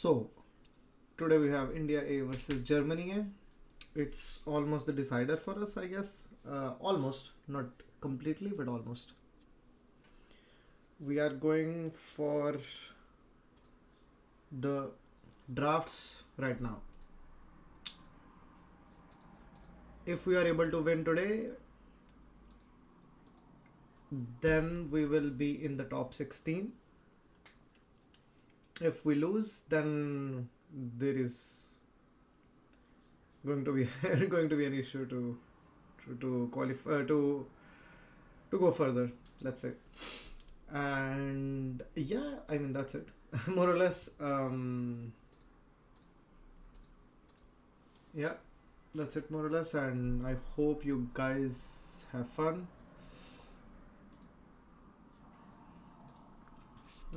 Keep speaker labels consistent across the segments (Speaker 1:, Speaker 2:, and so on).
Speaker 1: So, today we have India A versus Germany A. It's almost the decider for us, I guess. Almost, not completely, but almost. We are going for the drafts right now. If we are able to win today, then we will be in the top 16. If we lose, then there is going to be going to be an issue to qualify to go further. Let's say. And yeah, I mean that's it. More or less. Yeah, that's it more or less. And I hope you guys have fun.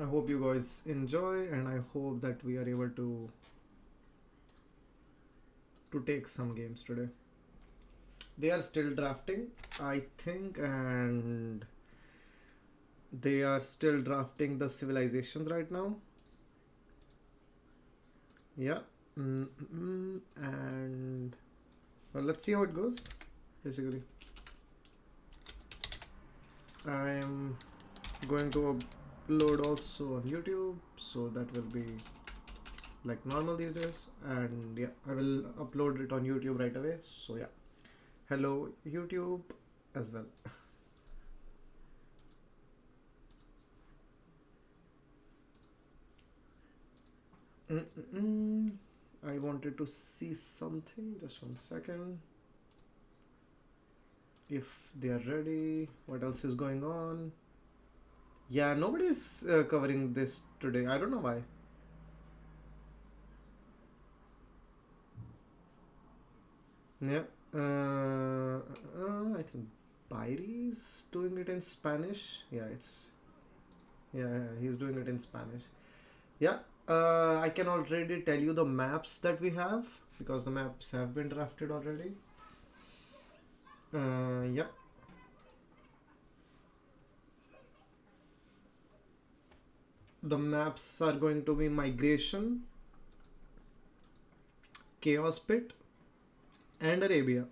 Speaker 1: I hope you guys enjoy, and I hope that we are able to take some games today. They are still drafting, I think, and they are still drafting the civilizations right now. Yeah. And well, let's see how it goes. Basically, I am going to upload also on YouTube, so that will be like normal these days. And yeah, I will upload it on YouTube right away. So yeah, hello YouTube as well. I wanted to see something. Just 1 second. If they are ready, what else is going on? Yeah, nobody's covering this today. I don't know why. Yeah. I think Bairy's doing it in Spanish. Yeah, he's doing it in Spanish. Yeah. I can already tell you the maps that we have because the maps have been drafted already. Yeah. The maps are going to be Migration, Chaos Pit, and Arabia.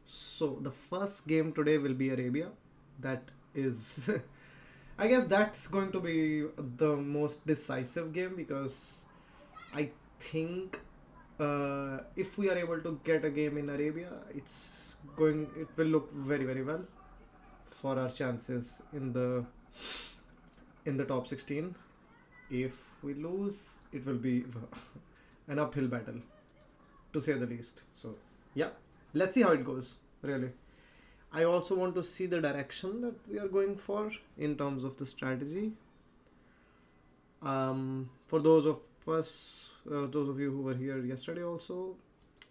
Speaker 1: So the first game today will be Arabia. That is, I guess that's going to be the most decisive game because I think if we are able to get a game in Arabia, it will look very very well for our chances in the top 16. If we lose, it will be an uphill battle, to say the least. So yeah, let's see how it goes. Really, I also want to see the direction that we are going for in terms of the strategy. For those of you who were here yesterday, also,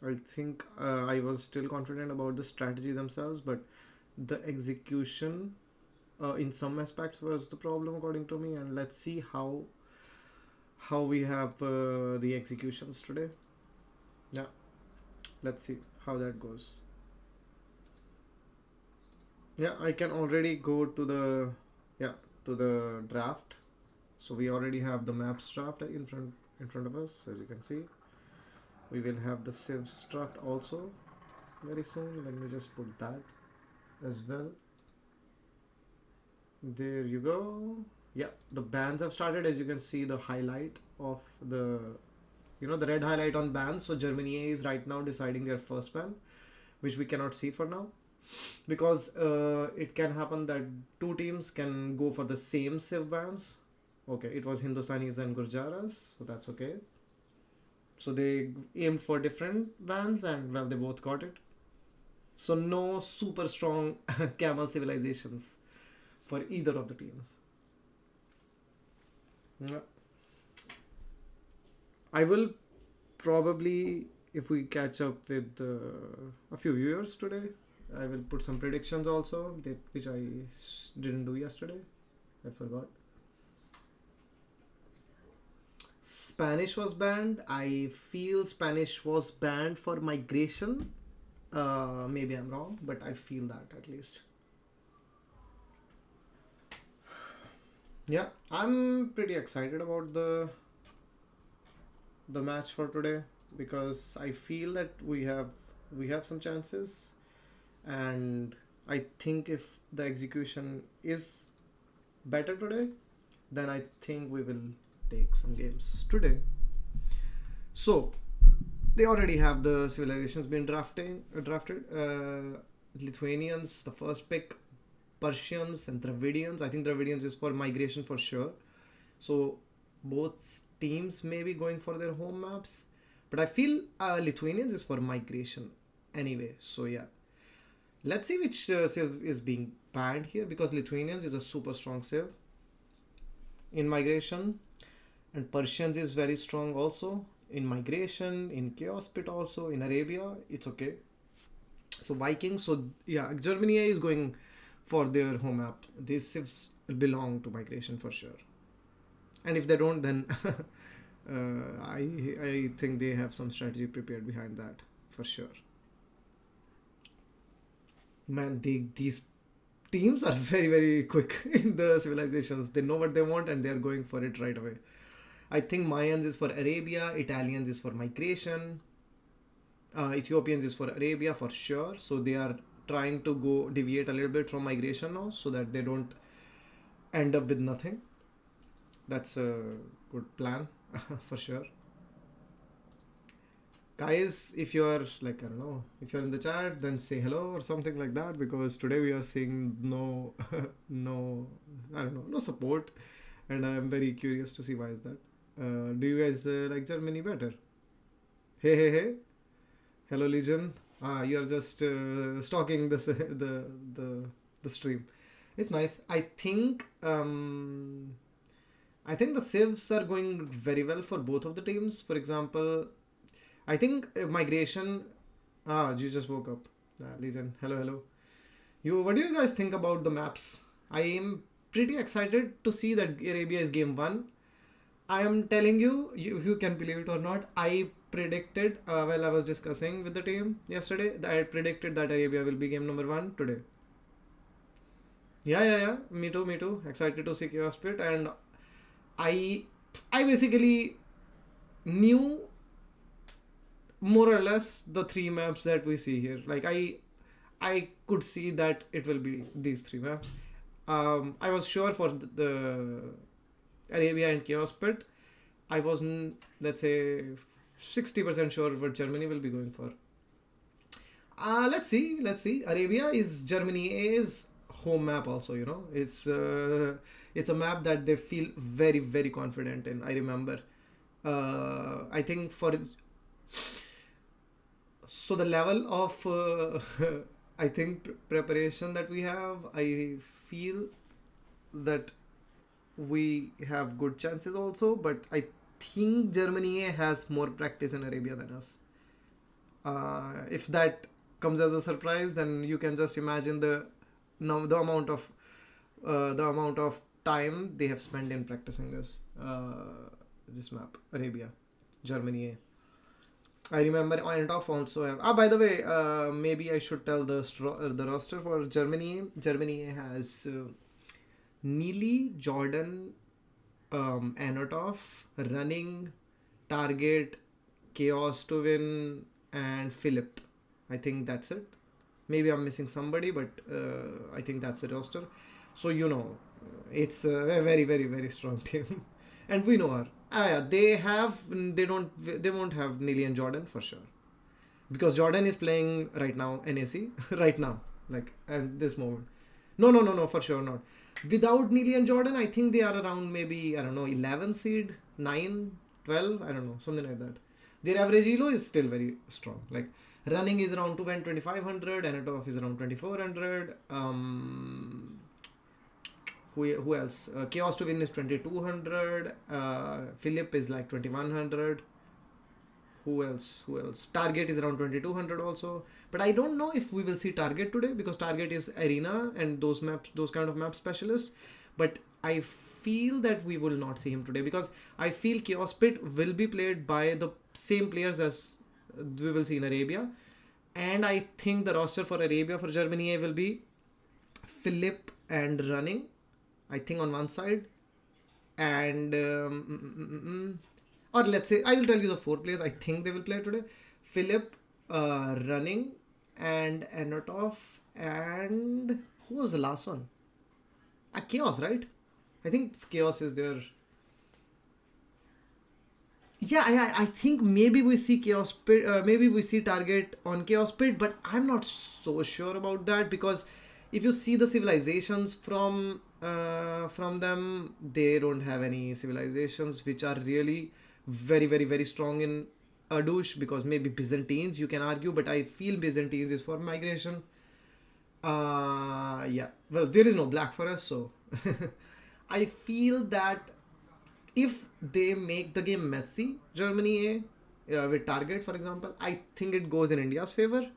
Speaker 1: I think I was still confident about the strategy themselves, but the execution in some aspects was the problem according to me. And let's see how we have the executions today. Yeah, let's see how that goes. Yeah, I can already go to the draft. So we already have the maps draft in front of us, as you can see. We will have the civs draft also very soon. Let me just put that as well. There you go. Yeah, the bans have started. As you can see, the highlight of the red highlight on bans. So Germany A is right now deciding their first ban, which we cannot see for now, because it can happen that two teams can go for the same civ bans. Okay, it was Hindustanis and Gurjaras, so that's okay. So they aimed for different bans, and well, they both got it. So no super strong camel civilizations for either of the teams. Yeah. I will probably, if we catch up with a few viewers today, I will put some predictions also, which I didn't do yesterday. I forgot. Spanish was banned. I feel Spanish was banned for migration. Maybe I'm wrong, but I feel that at least. Yeah, I'm pretty excited about the the match for today because I feel that we have some chances, and I think if the execution is better today, then I think we will take some games today. So they already have the civilizations been drafted. Lithuanians, the first pick. Persians and Dravidians. I think Dravidians is for migration for sure. So both teams may be going for their home maps, but I feel Lithuanians is for migration anyway. So yeah, let's see which civ is being banned here because Lithuanians is a super strong civ in migration, and Persians is very strong also in migration, in chaos pit also in Arabia. It's okay. So Vikings. So yeah, Germany is going for their home map. These civs belong to migration for sure. And if they don't, then I think they have some strategy prepared behind that for sure. Man, these teams are very quick in the civilizations. They know what they want and they are going for it right away. I think Mayans is for Arabia, Italians is for migration, Ethiopians is for Arabia for sure. So they are trying to go deviate a little bit from migration now so that they don't end up with nothing. That's a good plan for sure. Guys, if you're like, I don't know, if you're in the chat, then say hello or something like that because today we are seeing no, no, I don't know, no support, and I'm very curious to see why is that. Do you guys like Germany better? Hey, hello Legion. You are just stalking the stream. It's nice. I think the civs are going very well for both of the teams. For example, I think migration. You just woke up. Legion. Hello. What do you guys think about the maps? I am pretty excited to see that Arabia is game one. I am telling you, you can believe it or not, I predicted while I was discussing with the team yesterday that I predicted that Arabia will be game number one today. Yeah. Me too. Excited to see Chaos Split, and I basically knew more or less the three maps that we see here. Like I could see that it will be these three maps. I was sure for the Arabia and Chaos Pit. I was, let's say, 60% sure what Germany will be going for. Let's see. Arabia is Germany A's home map also. It's a map that they feel very confident in. I remember. I think so the level of I think preparation that we have, I feel that we have good chances also, but I think Germany has more practice in Arabia than us. If that comes as a surprise, then you can just imagine the amount of time they have spent in practicing this map, Arabia, Germany A. I remember on and off also have. By the way, maybe I should tell the roster for Germany A. Germany A has Neely, Jordan, Anatov, Running, Target, Chaos to Win, and Philip. I think that's it. Maybe I'm missing somebody, but I think that's the roster. So it's a very strong team, and we know her. They won't have Neely and Jordan for sure, because Jordan is playing right now NAC right now, like at this moment. No, for sure not. Without Neely and Jordan, I think they are around maybe, I don't know, 11 seed, 9, 12, I don't know, something like that. Their average elo is still very strong. Like Running is around 2500, Anatov is around 2400. Who else? Chaos to Win is 2200. Philip is like 2100. Who else? Target is around 2200 also. But I don't know if we will see Target today because Target is Arena and those kind of map specialist. But I feel that we will not see him today because I feel Chaos Pit will be played by the same players as we will see in Arabia. And I think the roster for Arabia for Germany A will be Philip and Running, I think, on one side. And or let's say I will tell you the four players I think they will play today. Philip, running, and Anatov, and who was the last one? Chaos, right? I think Chaos is there. Yeah, I think maybe we see Chaos Pit, maybe we see Target on Chaos Pit, but I'm not so sure about that because if you see the civilizations from them, they don't have any civilizations which are really very strong in Adush, because maybe Byzantines you can argue, but I feel Byzantines is for migration. Yeah. Well, there is no black forest, so I feel that if they make the game messy, Germany A, with Target, for example, I think it goes in India's favor.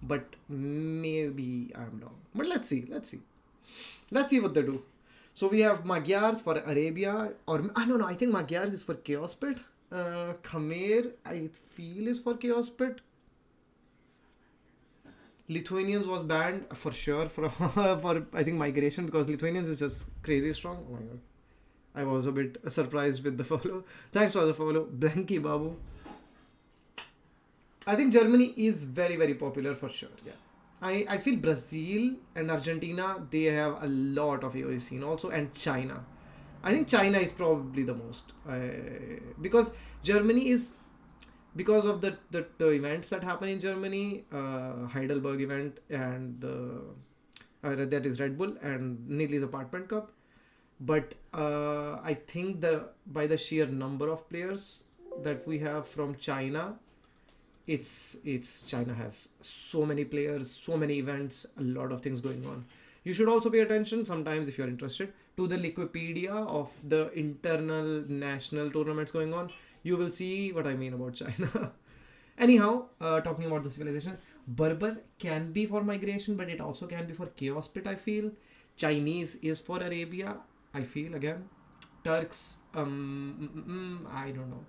Speaker 1: But maybe I'm wrong. But let's see. Let's see what they do. So we have Magyars for Arabia, or no, I think Magyars is for Chaos Pit. Khmer, I feel, is for Chaos Pit. Lithuanians was banned for sure for I think migration, because Lithuanians is just crazy strong. Oh my god. I was a bit surprised with the follow. Thanks for the follow. Blanky Babu. I think Germany is very popular for sure. Yeah. I feel Brazil and Argentina, they have a lot of AOE scene also, and China. I think China is probably the most. Because Germany is, because of the events that happen in Germany, Heidelberg event and that is Red Bull and Neely's Apartment Cup. But I think by the sheer number of players that we have from China, it's China has so many players, so many events, a lot of things going on. You should also pay attention sometimes, if you're interested, to the Wikipedia of the internal national tournaments going on. You will see what I mean about China. Anyhow, talking about the civilization, Berber can be for migration, but it also can be for Chaos Pit, I feel. Chinese is for Arabia, I feel, again. Turks, I don't know.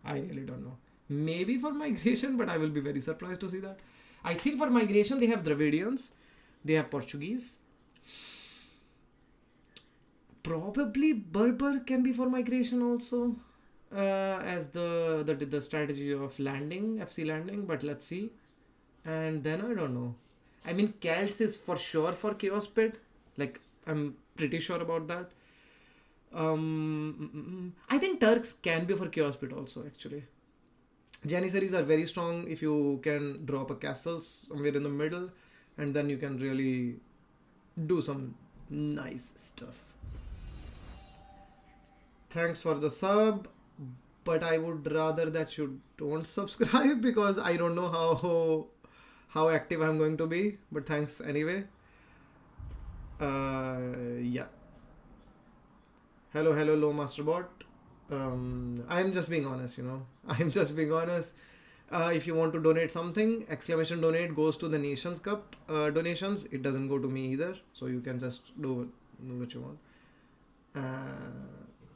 Speaker 1: I really don't know. Maybe for migration, but I will be very surprised to see that. I think for migration, they have Dravidians, they have Portuguese. Probably Berber can be for migration also, as the strategy of landing, FC landing, but let's see. And then I don't know. I mean, Celts is for sure for Chaos Pit. Like, I'm pretty sure about that. I think Turks can be for Chaos Pit also, actually. Janissaries are very strong if you can drop a castle somewhere in the middle, and then you can really do some nice stuff. Thanks for the sub, but I would rather that you don't subscribe because I don't know how active I'm going to be. But thanks anyway. Yeah. Hello, low masterbot. I'm just being honest, I'm just being honest. If you want to donate something, exclamation donate goes to the Nations Cup donations. It doesn't go to me either, so you can just do what you want.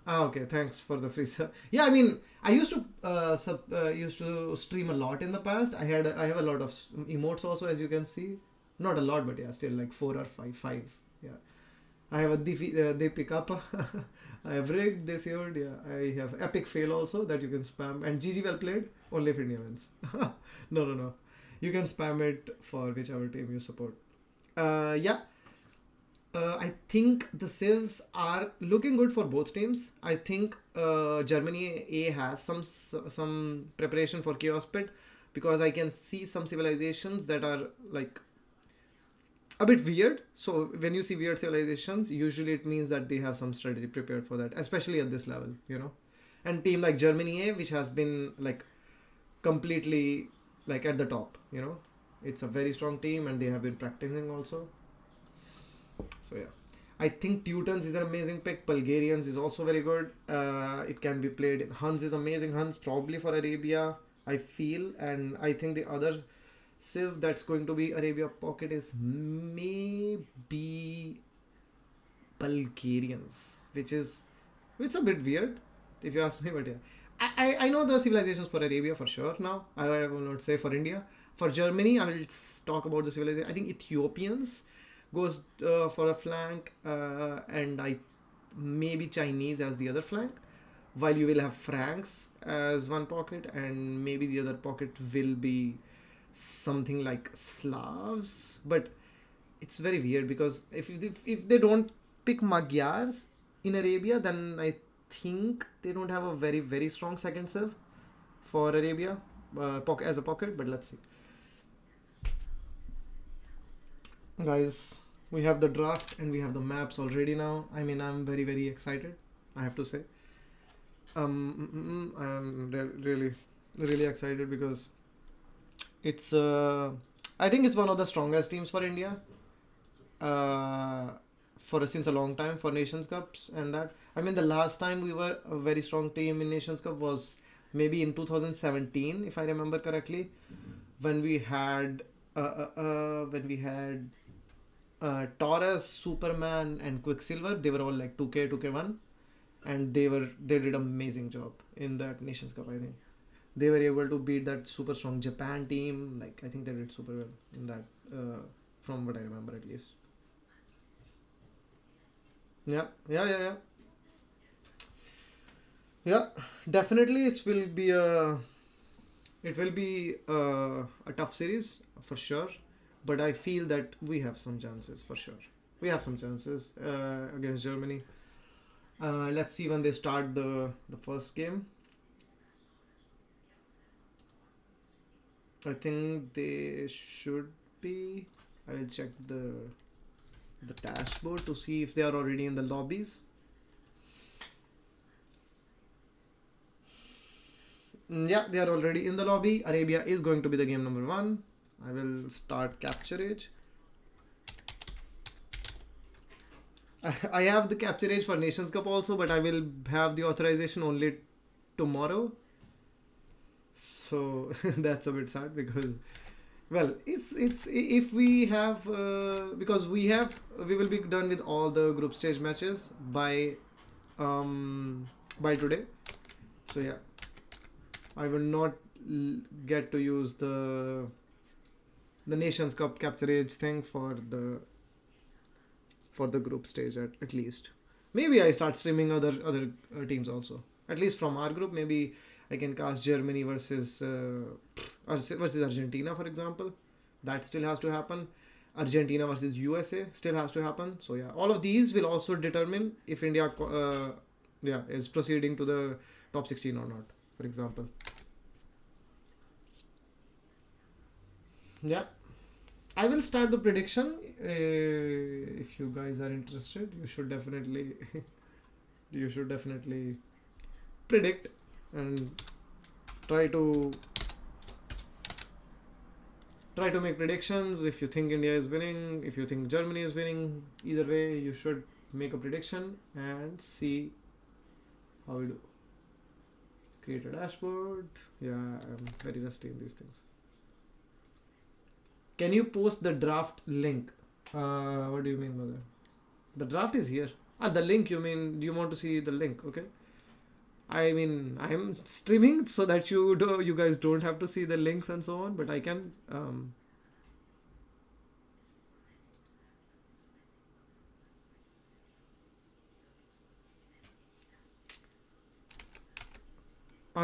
Speaker 1: Okay, thanks for the free sub. Yeah, I mean, I used to stream a lot in the past. I have a lot of emotes also, as you can see. Not a lot, but yeah, still like 4 or 5. Yeah. I have a they pick up. I have rigged this year. Yeah, I have epic fail also that you can spam. And GG well played. Only if India wins. No. You can spam it for whichever team you support. Yeah. I think the civs are looking good for both teams. I think Germany A has some preparation for Chaos Pit, because I can see some civilizations that are like a bit weird. So when you see weird civilizations, usually it means that they have some strategy prepared for that, especially at this level, And team like Germany A, which has been like completely like at the top, It's a very strong team and they have been practicing also. So yeah. I think Teutons is an amazing pick. Bulgarians is also very good. It can be played in Huns is amazing. Huns probably for Arabia, I feel. And I think the other civ that's going to be Arabia pocket is maybe Bulgarians, it's a bit weird if you ask me, but yeah. I know the civilizations for Arabia for sure now. I will not say for India. For Germany, I will talk about the civilization. I think Ethiopians goes for a flank, and maybe Chinese as the other flank. while you will have francs as one pocket, and maybe the other pocket will be something like Slavs. But it's very weird because if they don't pick Magyars in Arabia, then I think they don't have a very strong second serve for Arabia pocket as a pocket. But let's see, guys. We have the draft and we have the maps already now. I mean, I'm very excited, I have to say. I'm really excited because it's I think it's one of the strongest teams for India uh, for since a long time for Nations Cups. And that, I mean, the last time we were a very strong team in Nations Cup was maybe in 2017, if I remember correctly, when we had Taurus, Superman, and Quicksilver. They were all like 2K, 2K1, and they did amazing job in that Nations Cup. I think they were able to beat that super strong Japan team. Like, I think they did super well in that, from what I remember at least. Yeah, yeah, yeah, yeah, yeah. Definitely, it will be a tough series for sure. But I feel that we have some chances for sure. We have some chances against Germany. Let's see when they start the first game. I think they should be. I will check the dashboard to see if they are already in the lobbies. Yeah, they are already in the lobby. Arabia is going to be the game number one. I will start capture age. I have the capture age for Nations Cup also, but I will have the authorization only tomorrow. So that's a bit sad because, well, it's if we have because we will be done with all the group stage matches by today. So yeah, I will not get to use the Nations Cup capture age thing for the group stage at least. Maybe I start streaming other teams also. At least from our group, maybe I can cast Germany versus Argentina, for example. That still has to happen. Argentina versus USA still has to happen. So yeah, all of these will also determine if India is proceeding to the top 16 or not, for example. Yeah. I will start the prediction. If you guys are interested, you should definitely you should definitely predict and try to make predictions. If you think India is winning, if you think Germany is winning, either way, you should make a prediction and see how we do. Create a dashboard. Yeah, I'm very rusty in these things. Can you post the draft link? What do you mean by that? The draft is here. The link, you mean you want to see the link, okay? I mean, I'm streaming so that you guys don't have to see the links and so on, but I can.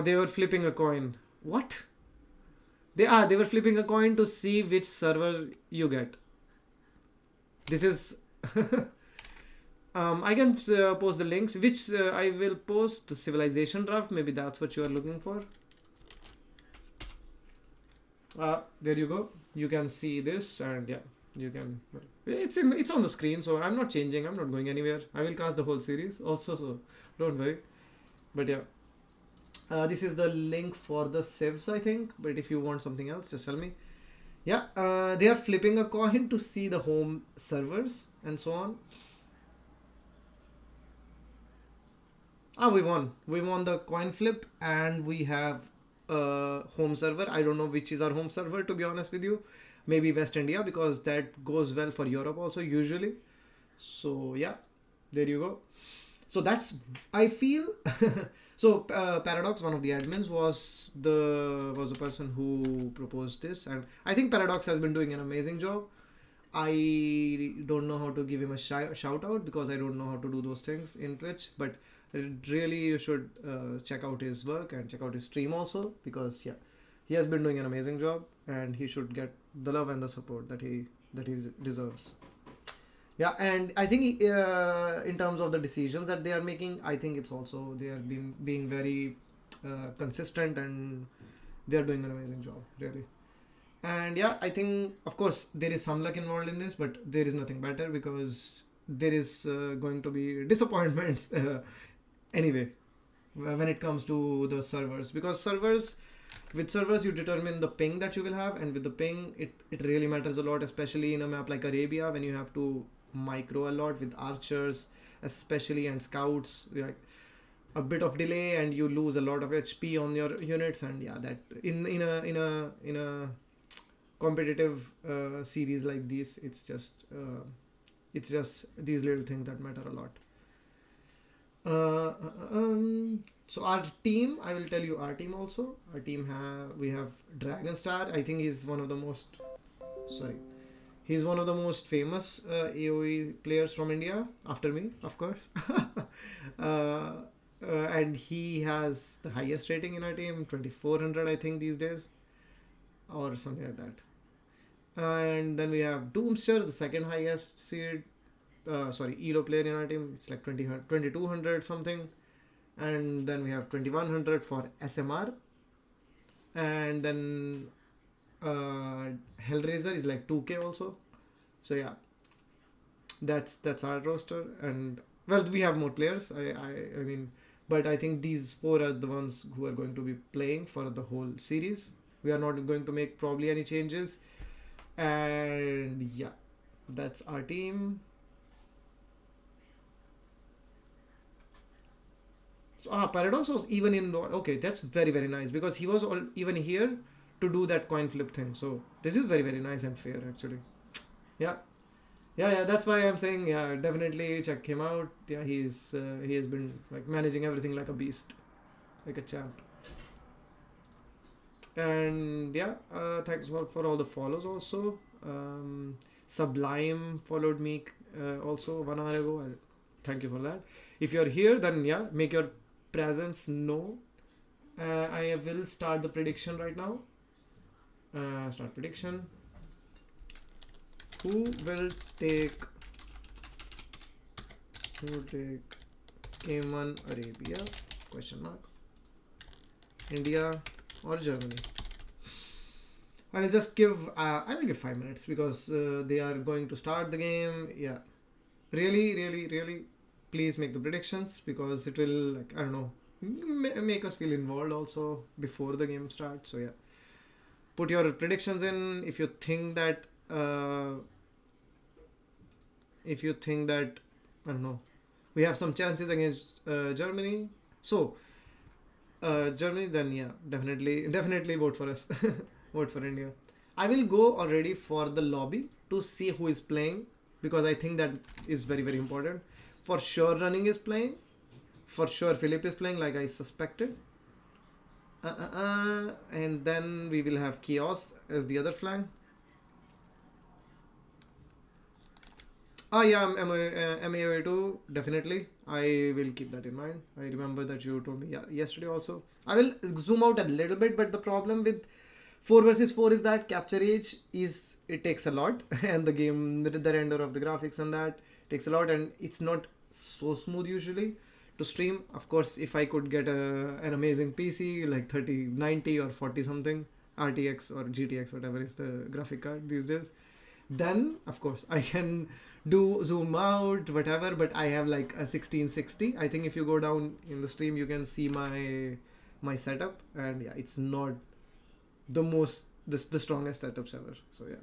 Speaker 1: They were flipping a coin. What? They were flipping a coin to see which server you get. This is I can post the links. Which I will post the civilization draft. Maybe that's what you are looking for. There you go. You can see this, and yeah, you can. It's on the screen, so I'm not changing. I'm not going anywhere. I will cast the whole series also, so don't worry. But yeah. This is the link for the civs, I think. But if you want something else, just tell me. Yeah, they are flipping a coin to see the home servers and so on. We won. We won the coin flip, and we have a home server. I don't know which is our home server, to be honest with you. Maybe West India, because that goes well for Europe also usually. So yeah, there you go. So that's, I feel. So Paradox, one of the admins, was the person who proposed this, and I think Paradox has been doing an amazing job. I don't know how to give him a shout out because I don't know how to do those things in Twitch, but Really, you should check out his work and check out his stream also, because yeah, he has been doing an amazing job, and he should get the love and the support that he deserves. Yeah, and I think in terms of the decisions that they are making, I think it's also they are being very consistent, and they are doing an amazing job, really. And yeah, I think of course there is some luck involved in this, but there is nothing better, because there is going to be disappointments anyway when it comes to the servers, because servers you determine the ping that you will have, and with the ping it really matters a lot, especially in a map like Arabia, when you have to micro a lot with archers especially and scouts, like a bit of delay and you lose a lot of HP on your units. And yeah, that in a competitive series like this, it's just these little things that matter a lot. So our team, I will tell you our team also. Our team we have Dragon Star. I think he's one of the most sorry. He's one of the most famous AOE players from India, after me, of course. uh, and he has the highest rating in our team, 2400, I think, these days, or something like that. And then we have Doomster, the second highest seed, Elo player in our team. It's like 2200 something. And then we have 2100 for SMR. And then Hellraiser is like 2k also. So yeah, that's our roster. And well, we have more players. I mean, but I think these four are the ones who are going to be playing for the whole series. We are not going to make probably any changes. And yeah, that's our team. So Paradox was even in. Okay, that's very very nice, because he was even here to do that coin flip thing. So this is very very nice and fair, actually. Yeah, yeah. That's why I'm saying, yeah, definitely check him out. Yeah, he has been like managing everything like a beast, like a champ. And yeah, thanks for all the follows also. Sublime followed me also 1 hour ago. Thank you for that. If you're here, then yeah, make your presence known. I will start the prediction right now. Start prediction. Who will take game 1 Arabia? Question mark. India or Germany? I will just give. I will give 5 minutes, because they are going to start the game. Yeah, really, really, really. Please make the predictions, because it will, like, I don't know, make us feel involved also before the game starts. So yeah, put your predictions in if you think that. I don't know, we have some chances against Germany. So Germany, then yeah, definitely vote for us. Vote for India. I will go already for the lobby to see who is playing, because I think that is very very important. For sure Running is playing. For sure Philip is playing, like I suspected. And then we will have Chaos as the other flank. Yeah, MAO2, definitely. I will keep that in mind. I remember that you told me yesterday also. I will zoom out a little bit, but the problem with 4 versus 4 is that capture age it takes a lot, and the game, the render of the graphics and that takes a lot, and it's not so smooth usually to stream. Of course, if I could get an amazing PC like 3090 or 40 something RTX or GTX, whatever is the graphic card these days, then of course I can do zoom out whatever. But I have like a 1660. I think if you go down in the stream, you can see my setup, and yeah, it's not the strongest setups ever. So yeah,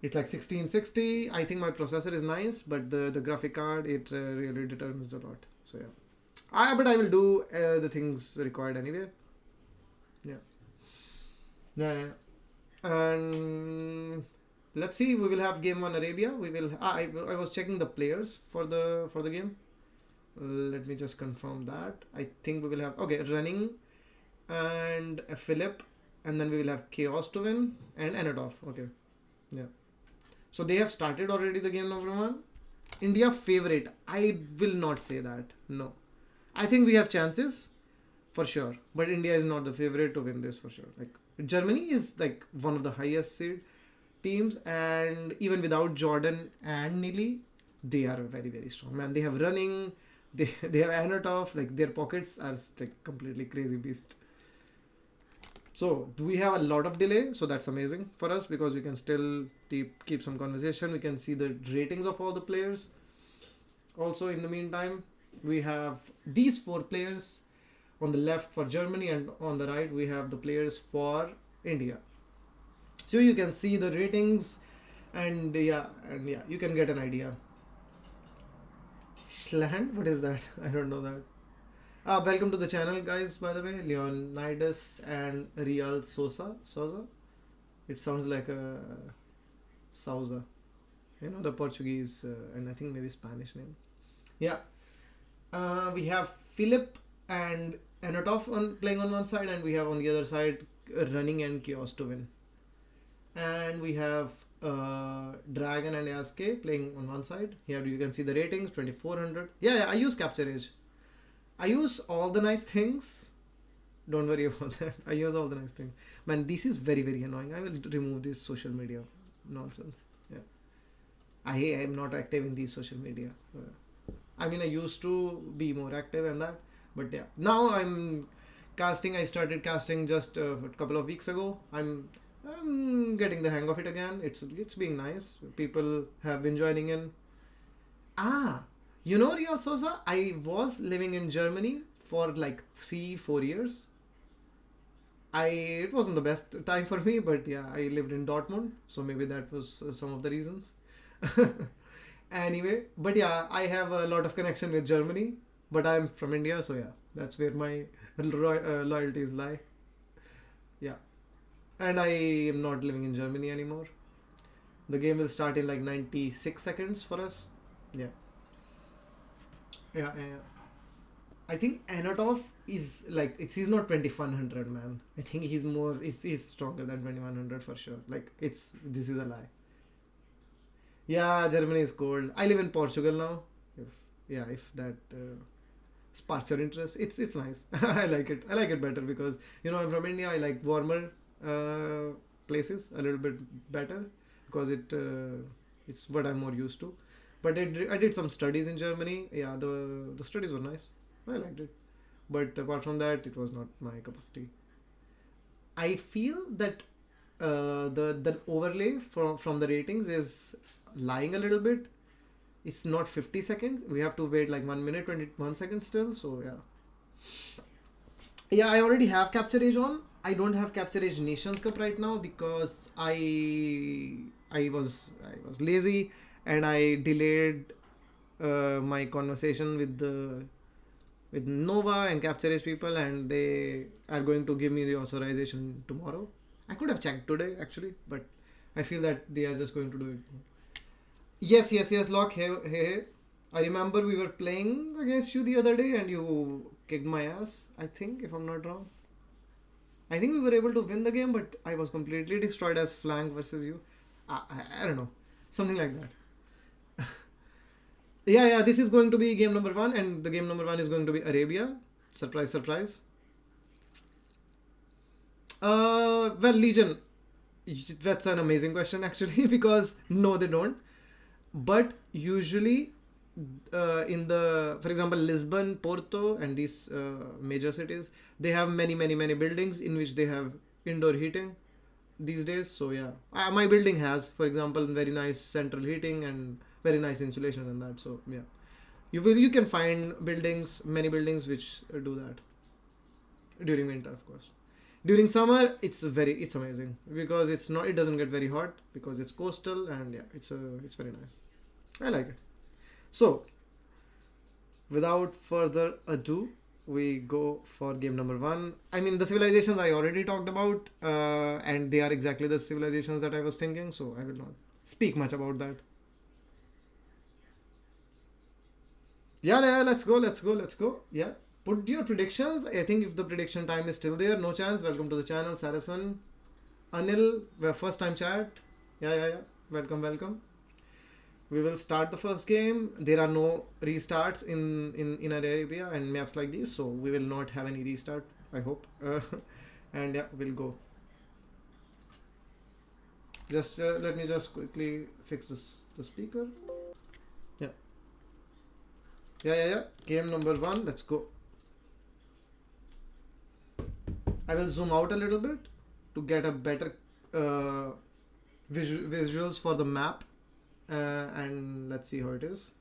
Speaker 1: it's like 1660. I think my processor is nice, but the graphic card, it really determines a lot. So yeah, but I will do the things required anyway. Yeah. Yeah. And let's see, we will have game 1 Arabia. We will. I was checking the players for the game. Let me just confirm that. I think we will have Running and a Philip, and then we will have Chaos to win and Anatov. Okay, yeah. So they have started already the game number 1. India favorite. I will not say that. No. I think we have chances for sure, but India is not the favorite to win this for sure. Like Germany is like one of the highest seed teams, and even without Jordan and Nili, they are very strong. Man, they have running, they have Anatov. Like their pockets are like completely crazy beast. So we have a lot of delay, so that's amazing for us because we can still keep some conversation. We can see the ratings of all the players. Also, in the meantime, we have these four players on the left for Germany, and on the right we have the players for India. So you can see the ratings, and you can get an idea. Schland, what is that? I don't know that. Welcome to the channel, guys. By the way, Leonidas and Real Souza. It sounds like a Souza. You know, the Portuguese and I think maybe Spanish name. Yeah. We have Philip and Anatov playing on one side, and we have on the other side Running and Chaos to win. And we have Dragon and Aske playing on one side. Here you can see the ratings 2400. Yeah, I use Capture Age. I use all the nice things. Don't worry about that. I use all the nice things. Man, this is very annoying. I will remove this social media nonsense. Yeah. I am not active in these social media. I mean, I used to be more active in that. But yeah. Now I'm casting. I started casting just a couple of weeks ago. I'm getting the hang of it again. It's being nice. People have been joining in. You know, Real Sosa, I was living in Germany for like 3-4 years. It wasn't the best time for me, but yeah, I lived in Dortmund, so maybe that was some of the reasons. Anyway, but yeah, I have a lot of connection with Germany, but I'm from India, so yeah, that's where my loyalties lie. Yeah, and I am not living in Germany anymore. The game will start in like 96 seconds for us. Yeah. Yeah. I think Anatov is like he's not 2100, man. I think he's stronger than 2100 for sure. Like this is a lie. Yeah, Germany is cold. I live in Portugal now. If that sparks your interest, it's nice. I like it. I like it better because I'm from India. I like warmer places a little bit better because it's what I'm more used to. But I did some studies in Germany. Yeah, the studies were nice. I liked it. But apart from that, it was not my cup of tea. I feel that the overlay from the ratings is lying a little bit. It's not 50 seconds. We have to wait like 1 minute 21 seconds still. So yeah, I already have Capture Age on. I don't have Capture Age Nations Cup right now because I was lazy and I delayed my conversation with Nova and Capture Age people, and they are going to give me the authorization tomorrow. I could have checked today actually, but I feel that they are just going to do it. Yes, Lock. Hey. I remember we were playing against you the other day and you kicked my ass, I think, if I'm not wrong. I think we were able to win the game, but I was completely destroyed as flank versus you. I don't know. Something like that. Yeah, this is going to be game number 1, and the game number 1 is going to be Arabia. Surprise. Well, Legion, that's an amazing question actually because no, they don't. But usually for example, Lisbon, Porto, and these major cities, they have many buildings in which they have indoor heating these days. So yeah, my building has, for example, very nice central heating and very nice insulation and that. So yeah, you can find many buildings which do that during winter, of course. During summer, it's amazing because it doesn't get very hot because it's coastal, and yeah, it's very nice. I like it. So, without further ado, we go for game number 1. I mean, the civilizations I already talked about, and they are exactly the civilizations that I was thinking, so I will not speak much about that. Yeah, let's go. Yeah. Put your predictions. I think if the prediction time is still there, no chance. Welcome to the channel, Saracen. Anil, first time chat. Yeah. Welcome. We will start the first game. There are no restarts in Arabia and maps like this, so we will not have any restart, I hope. And yeah, we'll go. Just let me just quickly fix the speaker. Yeah. Yeah. Game number 1. Let's go. I will zoom out a little bit to get a better visuals for the map, and let's see how it is.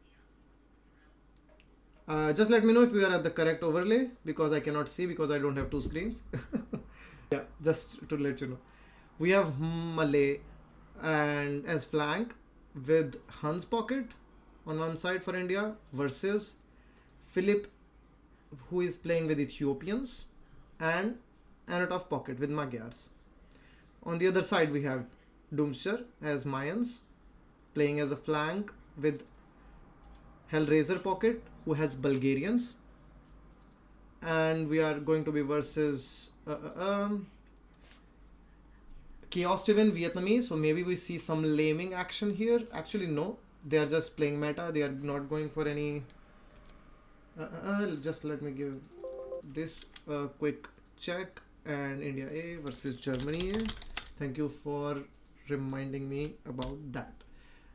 Speaker 1: Just let me know if we are at the correct overlay, because I cannot see because I don't have two screens. Yeah, just to let you know. We have Malay and as flank with Hans Pocket on one side for India versus Philip, who is playing with Ethiopians, and Anatov Pocket with Magyars. On the other side we have Doomster as Mayans playing as a flank with Hellraiser Pocket, who has Bulgarians, and we are going to be versus Chaos Steven Vietnamese. So maybe we see some laming action here. Actually no, they are just playing meta. They are not going for any just let me give this a quick check. And India A versus Germany A. Thank you for reminding me about that.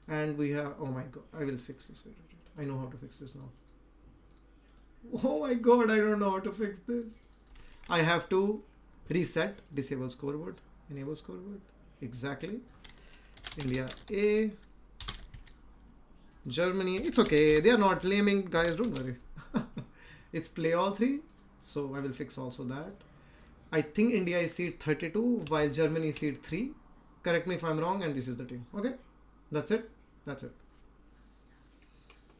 Speaker 1: And we have, oh my god, I will fix this. Wait. I know how to fix this now. Oh my god, I don't know how to fix this. I have to reset, disable scoreboard, enable scoreboard. Exactly. India A, Germany. It's okay. They are not laming, guys. Don't worry. It's play all 3. So I will fix also that. I think India is seed 32 while Germany is seed 3. Correct me if I'm wrong, and this is the team. Okay, that's it.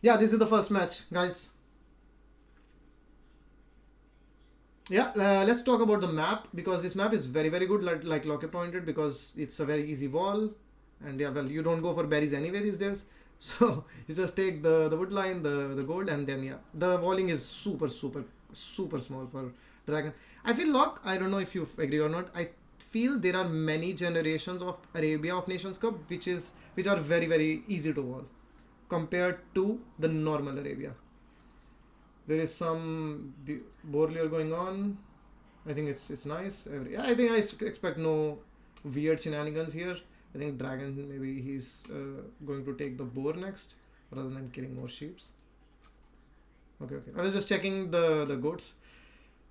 Speaker 1: Yeah, this is the first match, guys. Yeah, let's talk about the map, because this map is very good, like Loki pointed, because it's a very easy wall. And yeah, well, you don't go for berries anyway these days. So you just take the wood line, the gold, and then yeah, the walling is super small for Dragon. I feel Locke, I don't know if you agree or not, I feel there are many generations of Arabia of Nations Cup which are very easy to wall compared to the normal Arabia. There is some Borlure going on. I think it's nice. I think I expect no weird shenanigans here. I think Dragon, maybe he's going to take the boar next rather than killing more sheeps. Okay. I was just checking the goats.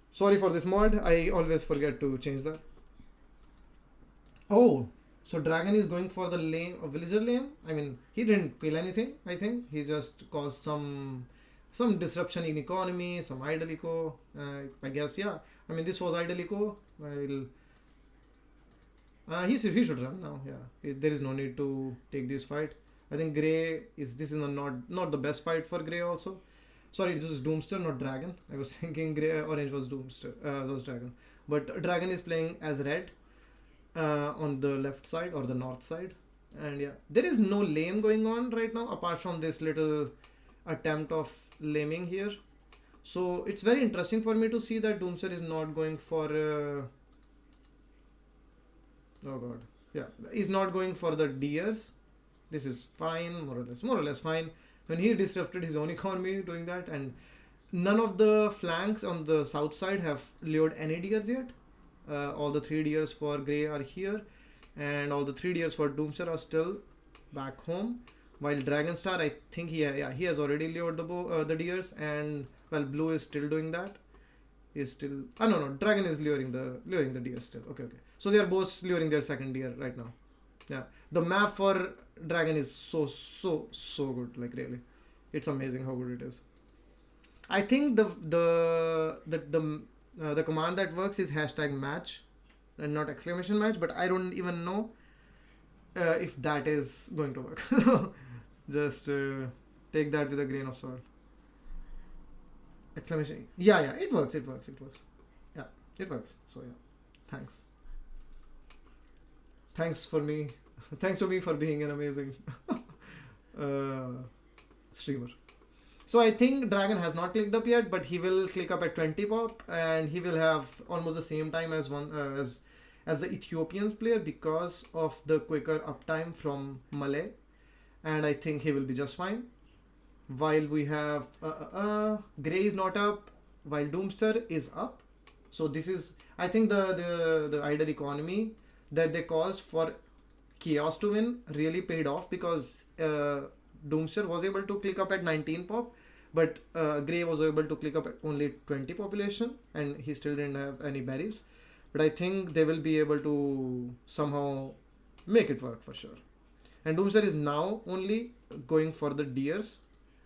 Speaker 1: Sorry for this mod, I always forget to change that. Oh, so Dragon is going for the lane of villager lane. I mean, he didn't kill anything, I think. He just caused some disruption in economy, some idle eco. I guess, yeah. I mean, this was idle eco. He should run now, yeah. There is no need to take this fight. I think this is not the best fight for Grey also. Sorry, this is Doomster, not Dragon. I was thinking orange was Doomster, was Dragon. But Dragon is playing as red on the left side or the north side. And yeah, there is no lame going on right now apart from this little attempt of laming here. So it's very interesting for me to see that Doomster is not going for... oh god. Yeah, he's not going for the deers. This is fine, more or less fine. When he disrupted his own economy doing that, and none of the flanks on the south side have lured any deers yet. All the 3 deers for Grey are here, and all the 3 deers for Doomster are still back home. While Dragonstar, I think he has already lured the deers, and well, Blue is still doing that. He's still no, Dragon is luring the deer still. Okay. So they are both luring their second deer right now. Yeah, the map for Dragon is so good. Like really, it's amazing how good it is. I think the command that works is #match and not !match, but I don't even know if that is going to work. Just take that with a grain of salt. Exclamation! Yeah, it works. Yeah, it works. So yeah, thanks. Thanks to me for being an amazing streamer. So I think Dragon has not clicked up yet, but he will click up at 20 pop, and he will have almost the same time as as the Ethiopians player because of the quicker uptime from Malay. and I think he will be just fine. While we have Gray is not up, while Doomster is up. So this is, I think, the idle economy that they caused for Chaos to win really paid off, because Doomster was able to click up at 19 pop, but Gray was able to click up at only 20 population, and he still didn't have any berries. But I think they will be able to somehow make it work for sure. And Doomster is now only going for the deers,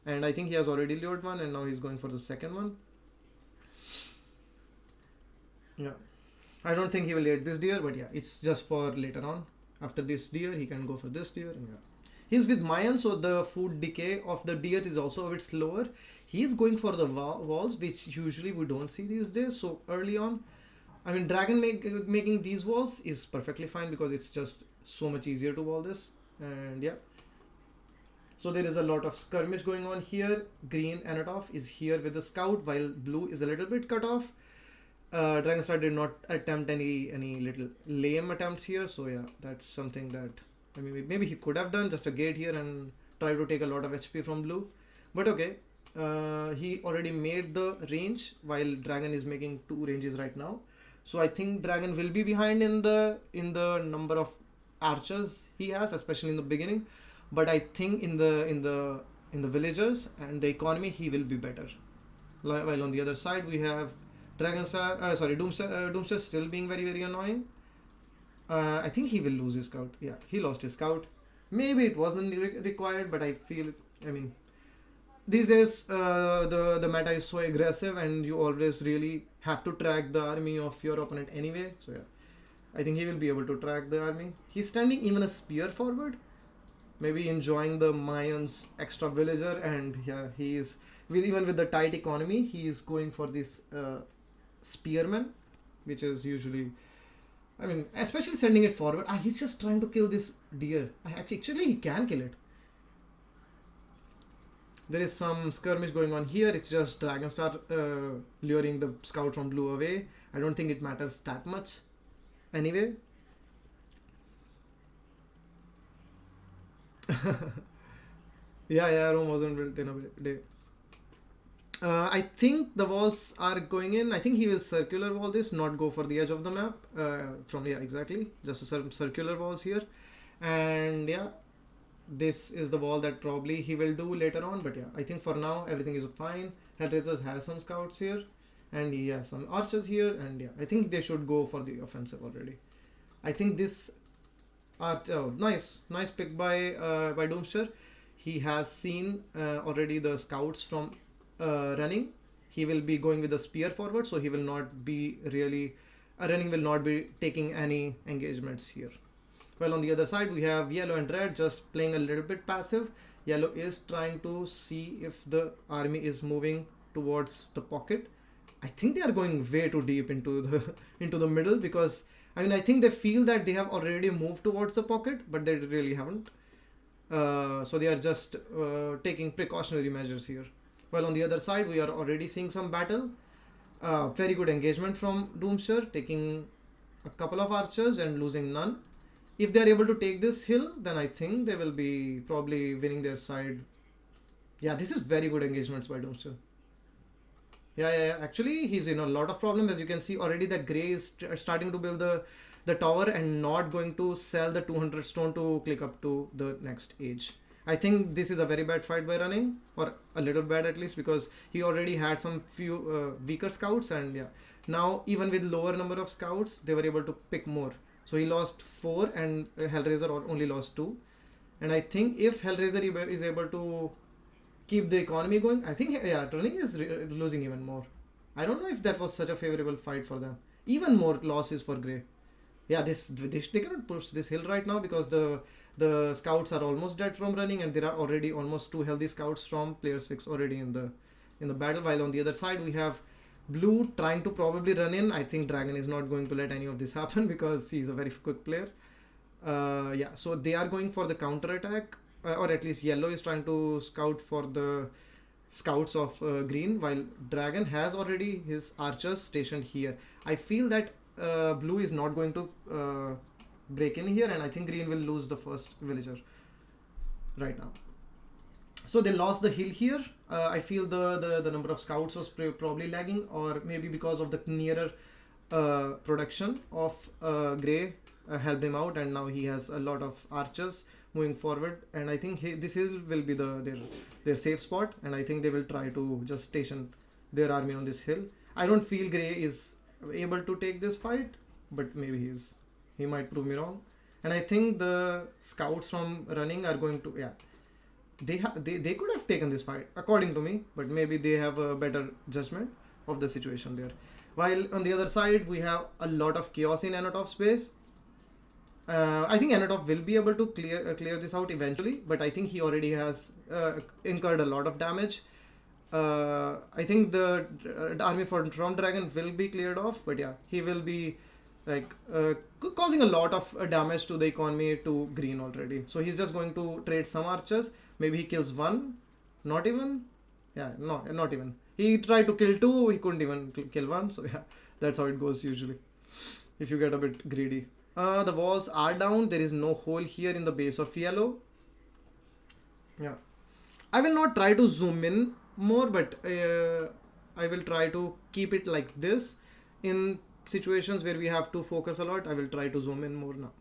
Speaker 1: and I think he has already lured one, and now he's going for the second one. Yeah, I don't think he will get this deer, but yeah, it's just for later on. After this deer, he can go for this deer. And yeah, he's with Mayan, so the food decay of the deer is also a bit slower. He's going for the walls, which usually we don't see these days. So early on, I mean, making these walls is perfectly fine, because it's just so much easier to wall this. And yeah, so there is a lot of skirmish going on here. Green Anatov is here with the scout, while blue is a little bit cut off. Dragonstar did not attempt any little lame attempts here, so yeah, that's something that, I mean, maybe he could have done just a gate here and try to take a lot of HP from blue, but okay. He already made the range, while Dragon is making 2 ranges right now. So I think Dragon will be behind in the number of archers he has, especially in the beginning. But I think in the villagers and the economy, he will be better. While on the other side we have Doomster still being very, very annoying. I think he will lose his scout. Yeah, he lost his scout. Maybe it wasn't required, but I feel, I mean, these days the meta is so aggressive, and you always really have to track the army of your opponent anyway. So yeah, I think he will be able to track the army. He's standing even a spear forward, maybe enjoying the Mayans extra villager, and yeah, he's even with the tight economy, he's going for this spearman, which is usually, I mean, especially sending it forward. He's just trying to kill this deer. Actually, he can kill it. There is some skirmish going on here. It's just Dragonstar luring the scout from blue away. I don't think it matters that much. Anyway. Yeah, Rome wasn't built in a day. I think the walls are going in. I think he will circular wall this, not go for the edge of the map. Yeah, exactly. Just a circular walls here. And yeah, this is the wall that probably he will do later on. But yeah, I think for now, everything is fine. Hellraisers has some scouts here. And he has some archers here. And yeah, I think they should go for the offensive already. I think this nice pick by Doomster. He has seen already the scouts from running. He will be going with the spear forward, so he will not be really running will not be taking any engagements here. Well, on the other side we have yellow and red just playing a little bit passive. Yellow is trying to see if the army is moving towards the pocket. I think they are going way too deep into the middle, because I mean, I think they feel that they have already moved towards the pocket, but they really haven't. So they are just taking precautionary measures here. While on the other side, we are already seeing some battle. Very good engagement from Doomster, taking a couple of archers and losing none. If they are able to take this hill, then I think they will be probably winning their side. Yeah, this is very good engagements by Doomster. Yeah. Actually, he's in a lot of problems. As you can see already, that Grey is starting to build the tower and not going to sell the 200 stone to click up to the next age. I think this is a very bad fight by running, or a little bad at least, because he already had some few weaker scouts, and yeah, now even with lower number of scouts, they were able to pick more. So he lost 4 and Hellraiser only lost 2. And I think if Hellraiser is able to keep the economy going, I think, yeah, running is losing even more. I don't know if that was such a favorable fight for them. Even more losses for Grey. Yeah, they cannot push this hill right now, because the scouts are almost dead from running, and there are already almost 2 healthy scouts from player 6 already in the battle. While on the other side we have blue trying to probably run in. I think Dragon is not going to let any of this happen, because he's a very quick player. Yeah, so they are going for the counter attack, or at least yellow is trying to scout for the scouts of green, while Dragon has already his archers stationed here. I feel that blue is not going to break in here, and I think green will lose the first villager. right now. So they lost the hill here. I feel the number of scouts was probably lagging, or maybe because of the nearer production of Grey helped him out, and now he has a lot of archers moving forward. And I think this hill will be their safe spot, and I think they will try to just station their army on this hill. I don't feel Grey is able to take this fight, but maybe he might prove me wrong. And I think the scouts from running are going to, yeah, they could have taken this fight according to me, but maybe they have a better judgment of the situation there. While on the other side we have a lot of chaos in Anatov's base. I think Anatov will be able to clear this out eventually, but I think he already has incurred a lot of damage. I think the army from Dragon will be cleared off, but yeah, he will be like causing a lot of damage to the economy to green already. So he's just going to trade some archers. Maybe he kills one, not even. Yeah, no, not even. He tried to kill two, he couldn't even kill one. So yeah, that's how it goes usually, if you get a bit greedy. The walls are down. There is no hole here in the base of yellow. Yeah, I will not try to zoom in more, but I will try to keep it like this. In situations where we have to focus a lot, I will try to zoom in more now.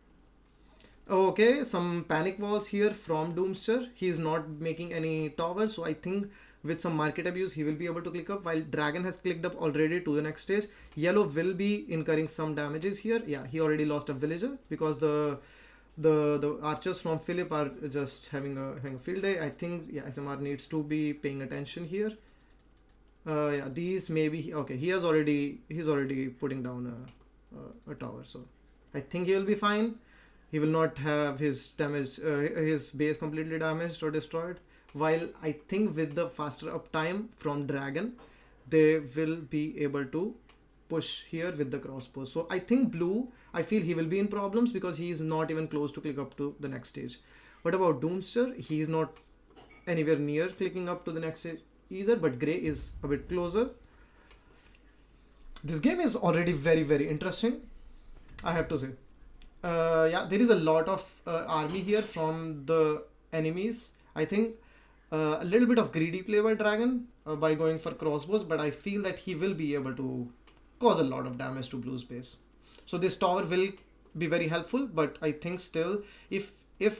Speaker 1: Okay, some panic walls here from Doomster. He is not making any towers, so I think with some market abuse he will be able to click up, while Dragon has clicked up already to the next stage. Yellow will be incurring some damages here. Yeah, he already lost a villager because the archers from Philip are just having a field day. I think, yeah, SMR needs to be paying attention here. Yeah, these maybe okay. He's already putting down a tower, so I think he will be fine. He will not have his base completely damaged or destroyed. While I think with the faster uptime from Dragon, they will be able to push here with the crossbows. So I think blue, I feel he will be in problems because he is not even close to click up to the next stage. What about Doomster? He is not anywhere near clicking up to the next stage either, but Grey is a bit closer. This game is already very, very interesting, I have to say. Yeah, there is a lot of army here from the enemies. I think a little bit of greedy play by Dragon by going for crossbows, but I feel that he will be able to cause a lot of damage to blue's base. So this tower will be very helpful, but I think still if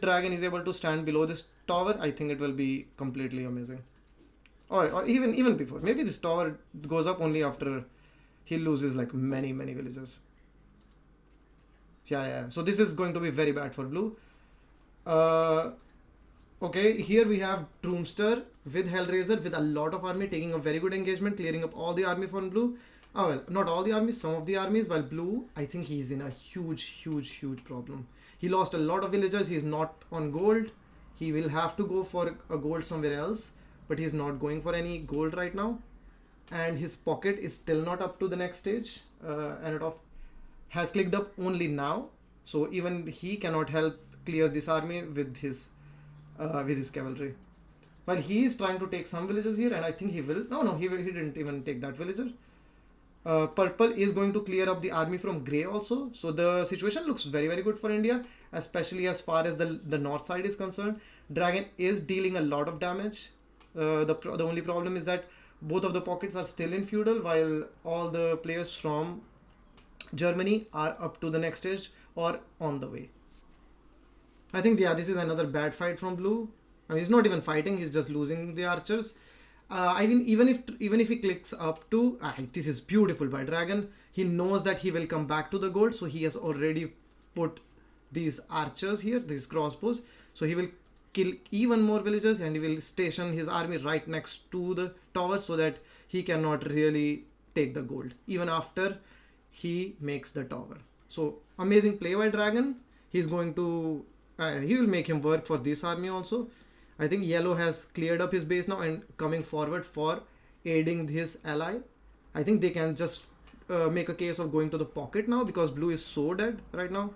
Speaker 1: Dragon is able to stand below this tower, I think it will be completely amazing. Or even before. Maybe this tower goes up only after he loses like many villagers. Yeah. So this is going to be very bad for blue. Okay, here we have Doomster with Hellraiser with a lot of army taking a very good engagement, clearing up all the army from blue. Oh well, not all the armies, some of the armies, while blue, I think he's in a huge problem. He lost a lot of villagers, he's not on gold. He will have to go for a gold somewhere else, but he's not going for any gold right now. And his pocket is still not up to the next stage. Anatov has clicked up only now, so even he cannot help clear this army with his cavalry. While he is trying to take some villages here, and I think he will. No, he didn't even take that villager. Purple is going to clear up the army from Grey also. So the situation looks very good for India, especially as far as the north side is concerned. Dragon is dealing a lot of damage. The only problem is that both of the pockets are still in feudal, while all the players from Germany are up to the next stage or on the way. I think, yeah, this is another bad fight from blue. I mean, he's not even fighting, he's just losing the archers. I mean, even if he clicks up to this is beautiful by Dragon. He knows that he will come back to the gold, so he has already put these archers here, these crossbows. So he will kill even more villagers, and he will station his army right next to the tower so that he cannot really take the gold even after he makes the tower. So amazing play by Dragon. He's going to he will make him work for this army also. I think yellow has cleared up his base now and coming forward for aiding his ally. I think they can just make a case of going to the pocket now because blue is so dead right now.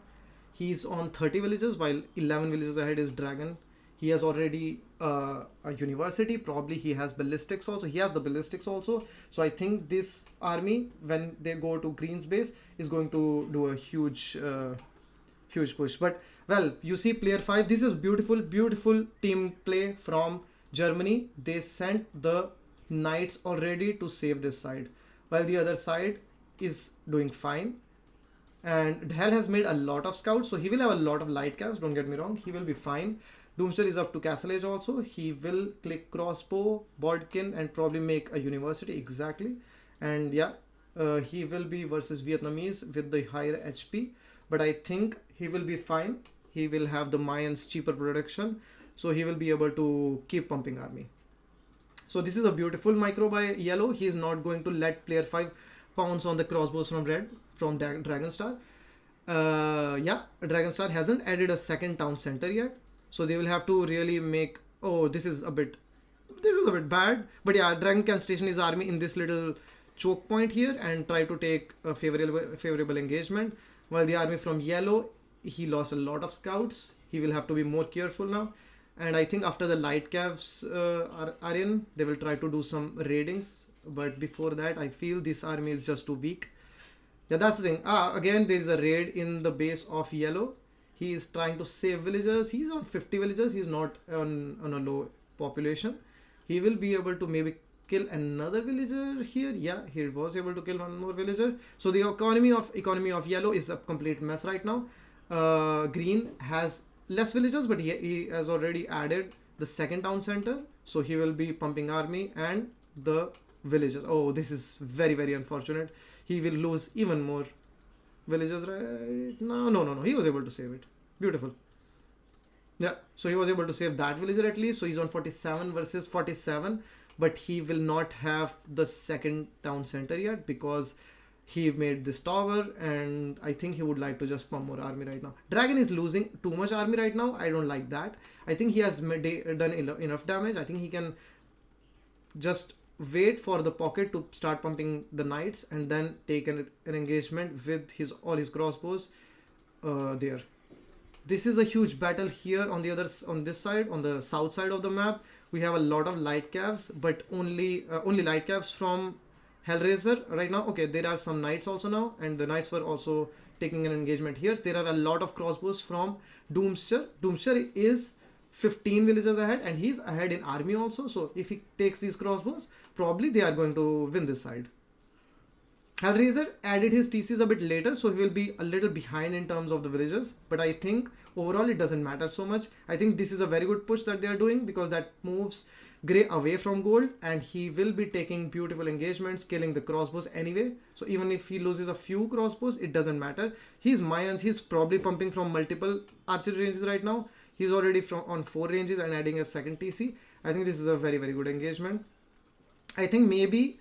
Speaker 1: He's on 30 villages while 11 villages ahead is Dragon. He has already a university. Probably he has ballistics also. He has the ballistics also. So I think this army, when they go to Green's base, is going to do a huge huge push. But well, you see player 5, this is beautiful, beautiful team play from Germany. They sent the knights already to save this side, while the other side is doing fine. And Hell has made a lot of scouts, so he will have a lot of light caps, don't get me wrong, he will be fine. Doomster is up to Castle Age also. He will click crossbow, Bodkin, and probably make a university, exactly. And yeah, he will be versus Vietnamese with the higher HP, but I think he will be fine. He will have the Mayans cheaper production, so he will be able to keep pumping army. So this is a beautiful micro by yellow. He is not going to let player 5 pounce on the crossbows from red, from Dragonstar. Yeah, Dragonstar hasn't added a second town center yet, so they will have to really make. Oh, this is a bit bad. But yeah, Dragon can station his army in this little choke point here and try to take a favorable engagement. While the army from yellow, he lost a lot of scouts. He will have to be more careful now. And I think after the light cavs are in, they will try to do some raidings. But before that, I feel this army is just too weak. Yeah, that's the thing. Again, there is a raid in the base of yellow. He is trying to save villagers. He's on 50 villagers. He's not on a low population. He will be able to maybe kill another villager here. Yeah, he was able to kill one more villager. So the economy of yellow is a complete mess right now. Green has less villagers, but he has already added the second town center. So he will be pumping army and the villagers. Oh, this is very, very unfortunate. He will lose even more villagers right now. No. He was able to save it. Beautiful. Yeah, so he was able to save that villager at least. So he's on 47 versus 47, but he will not have the second town center yet because he made this tower, and I think he would like to just pump more army right now. Dragon is losing too much army right now. I don't like that. I think he has done enough damage. I think he can just wait for the pocket to start pumping the knights and then take an engagement with all his crossbows there. This is a huge battle here on this side, on the south side of the map. We have a lot of light cavs, but only light cavs from Hellraiser right now. Okay, there are some knights also now, and the knights were also taking an engagement here. There are a lot of crossbows from Doomster. Doomster is 15 villages ahead, and he's ahead in army also. So if he takes these crossbows, probably they are going to win this side. Hellraiser added his TCs a bit later, so he will be a little behind in terms of the villages. But I think overall it doesn't matter so much. I think this is a very good push that they are doing because that moves Grey away from gold, and he will be taking beautiful engagements, killing the crossbows anyway. So even if he loses a few crossbows, it doesn't matter. He's Mayans. He's probably pumping from multiple archery ranges right now. He's already on 4 ranges and adding a second TC. I think this is a very, very good engagement. I think maybe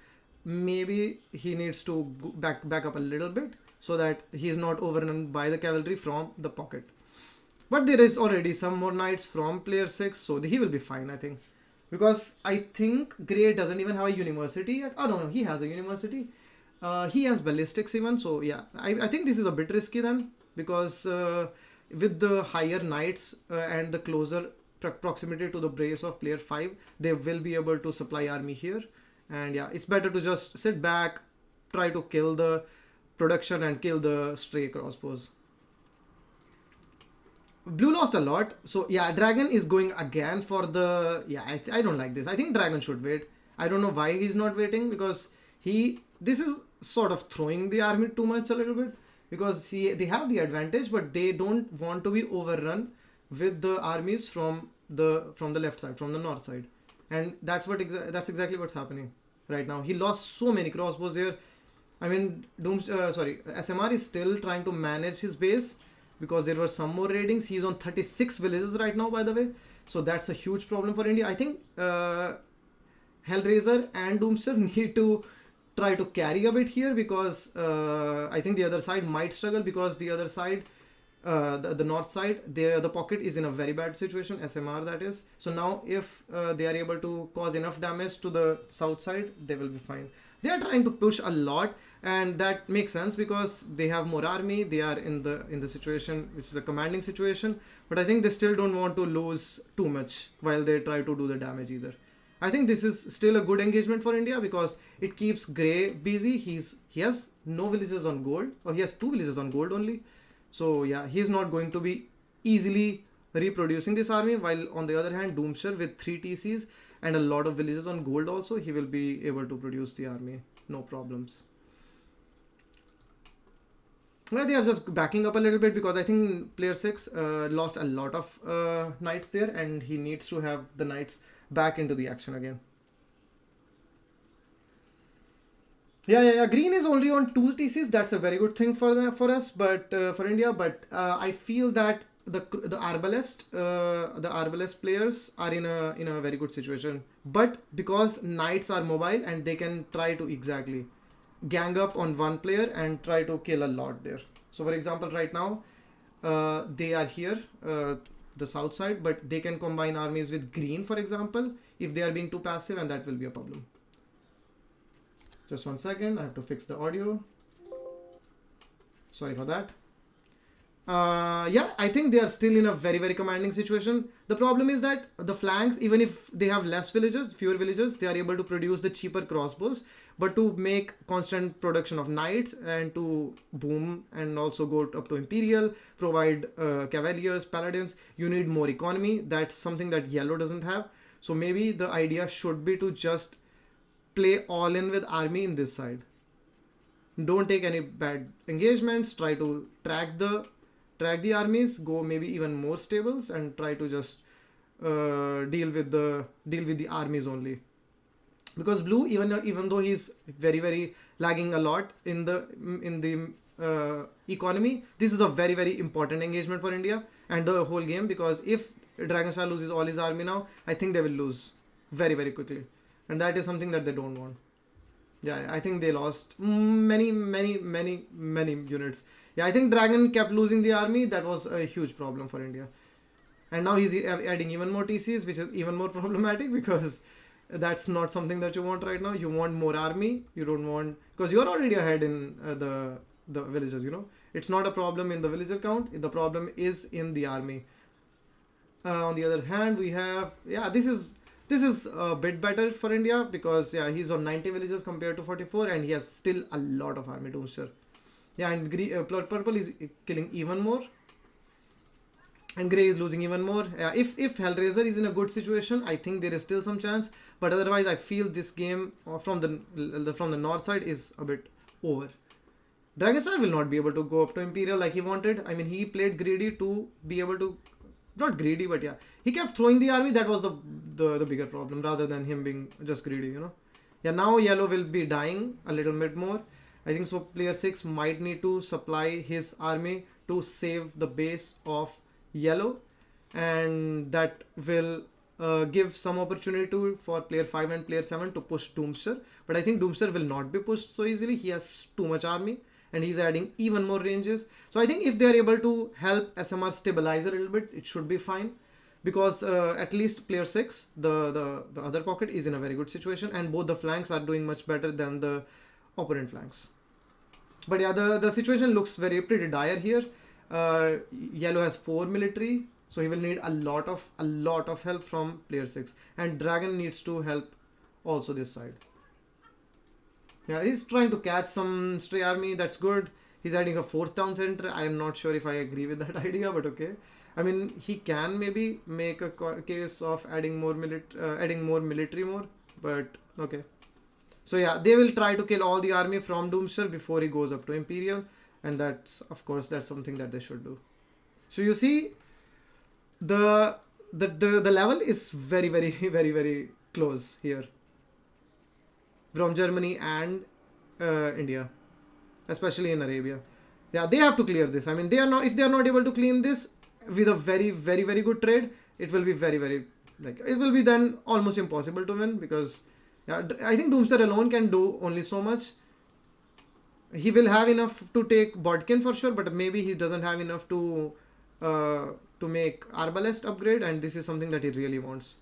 Speaker 1: he needs to back up a little bit so that he is not overrun by the cavalry from the pocket. But there is already some more knights from player 6, so he will be fine, I think. Because I think Grey doesn't even have a university yet. Oh, no, he has a university. He has ballistics even, so yeah. I think this is a bit risky then, because with the higher knights and the closer proximity to the base of player 5, they will be able to supply army here. And yeah, it's better to just sit back, try to kill the production and kill the stray crossbows. Blue lost a lot. So yeah, Dragon is going again for the... Yeah, I don't like this. I think Dragon should wait. I don't know why he's not waiting, because this is sort of throwing the army too much a little bit, because they have the advantage, but they don't want to be overrun with the armies from the left side, from the north side. And that's exactly what's happening right now. He lost so many crossbows there. I mean, SMR is still trying to manage his base because there were some more raidings. He's on 36 villages right now, by the way. So that's a huge problem for India. I think Hellraiser and Doomster need to try to carry a bit here, because I think the other side might struggle, because the other side, the north side, the pocket is in a very bad situation, SMR that is. So now if they are able to cause enough damage to the south side, they will be fine. They are trying to push a lot, and that makes sense because they have more army. They are in the situation which is a commanding situation, but I think they still don't want to lose too much while they try to do the damage either. I think this is still a good engagement for India because it keeps Grey busy. He has no villages on gold, or he has 2 villages on gold only. So yeah, he's not going to be easily reproducing this army. While on the other hand, Doomster with 3 TCs and a lot of villages on gold also, he will be able to produce the army. No problems. Well, they are just backing up a little bit because I think player 6 lost a lot of knights there, and he needs to have the knights back into the action again. Yeah. Green is only on 2 TCs. That's a very good thing for us, but for India. But I feel that the arbalest players are in a very good situation. But because knights are mobile and they can try to exactly gang up on one player and try to kill a lot there. So for example, right now they are here, the south side, but they can combine armies with green, for example, if they are being too passive, and that will be a problem. Just 1 second, I have to fix the audio. Sorry for that. Yeah, I think they are still in a very commanding situation. The problem is that the flanks, even if they have less villages, fewer villages, they are able to produce the cheaper crossbows. But to make constant production of knights and to boom and also go up to imperial, provide cavaliers, paladins, you need more economy. That's something that yellow doesn't have. So maybe the idea should be to just play all in with army in this side. Don't take any bad engagements. Try to track the armies. Go maybe even more stables and try to just deal with the armies only. Because blue, even though he's very lagging a lot in the economy, this is a very important engagement for India and the whole game. Because if Dragonstar loses all his army now, I think they will lose very quickly, and that is something that they don't want. Yeah, I think they lost many units. Yeah, I think Dragon kept losing the army. That was a huge problem for India. And now he's adding even more TCs, which is even more problematic because that's not something that you want right now. You want more army. You don't want, because you're already ahead in the villages. It's not a problem in the villager count. The problem is in the army. On the other hand, we have, yeah, this is a bit better for India because yeah, he's on 90 villages compared to 44, and he has still a lot of army Doomster. Yeah, and purple is killing even more, and grey is losing even more. If Hellraiser is in a good situation, I think there is still some chance, but otherwise I feel this game from the north side is a bit over. Dragonstar will not be able to go up to Imperial like he wanted. I mean, he played greedy to be able to, not greedy, but yeah, he kept throwing the army. That was the bigger problem rather than him being just greedy. Yeah, now yellow will be dying a little bit more. I think so. Player 6 might need to supply his army to save the base of yellow, and that will give some opportunity for player 5 and player 7 to push Doomster. But I think Doomster will not be pushed so easily. He has too much army, and he's adding even more ranges. So I think if they are able to help SMR stabilize a little bit, it should be fine. Because at least player 6, the other pocket, is in a very good situation, and both the flanks are doing much better than the opponent flanks. But yeah, the situation looks pretty dire here. Yellow has 4 military, so he will need a lot of help from player 6, and Dragon needs to help also this side. Yeah, he's trying to catch some stray army. That's good. He's adding a 4th town center. I am not sure if I agree with that idea, but okay. I mean, he can maybe make a case of adding more military more, but okay. So yeah, they will try to kill all the army from Doomster before he goes up to Imperial, and that's something that they should do. So you see, the level is very close here from Germany and India, especially in Arabia. Yeah, they have to clear this. I mean, if they are not able to clean this with a very good trade, it will be it will be then almost impossible to win, because yeah, I think Doomster alone can do only so much. He will have enough to take Bodkin for sure, but maybe he doesn't have enough to make Arbalest upgrade, and this is something that he really wants.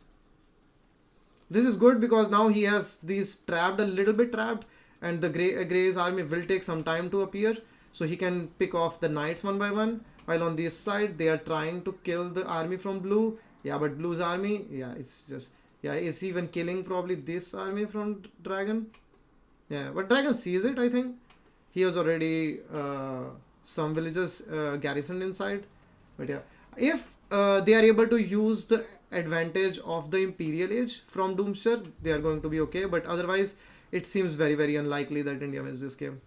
Speaker 1: This is good because now he has these a little bit trapped, and the Grey's army will take some time to appear, so he can pick off the knights one by one. While on this side, they are trying to kill the army from blue. Yeah, but blue's army, yeah, it's even killing probably this army from Dragon. Yeah, but Dragon sees it, I think. He has already some villages garrisoned inside. But yeah, if they are able to use the advantage of the Imperial Age from Doomster, they are going to be okay. But otherwise, it seems very, very unlikely that India wins this game.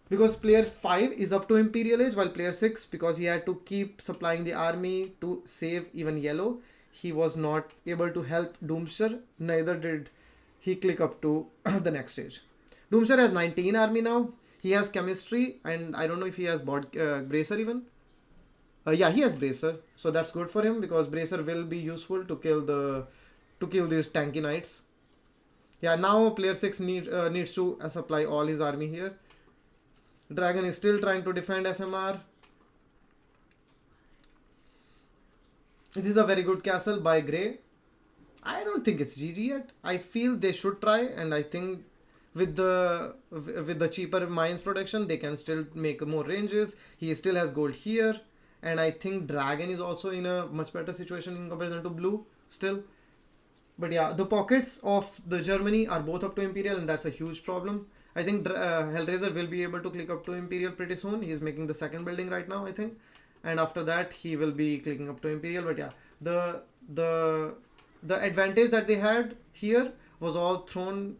Speaker 1: Because player 5 is up to Imperial Age, while player 6, because he had to keep supplying the army to save even yellow, he was not able to help Doomster, neither did he click up to the next stage. Doomster has 19 army now. He has chemistry, and I don't know if he has bracer even. Yeah, he has bracer, so that's good for him because bracer will be useful to kill these tanky knights. Yeah, now player 6 needs to supply all his army here. Dragon is still trying to defend SMR. This is a very good castle by Grey. I don't think it's GG yet. I feel they should try, and I think with the cheaper mines production, they can still make more ranges. He still has gold here, and I think Dragon is also in a much better situation in comparison to Blue still. But yeah, the pockets of the Germany are both up to Imperial, and that's a huge problem. I think Hellraiser will be able to click up to Imperial pretty soon. He's making the second building right now, I think, and after that he will be clicking up to Imperial. But yeah, the advantage that they had here was all thrown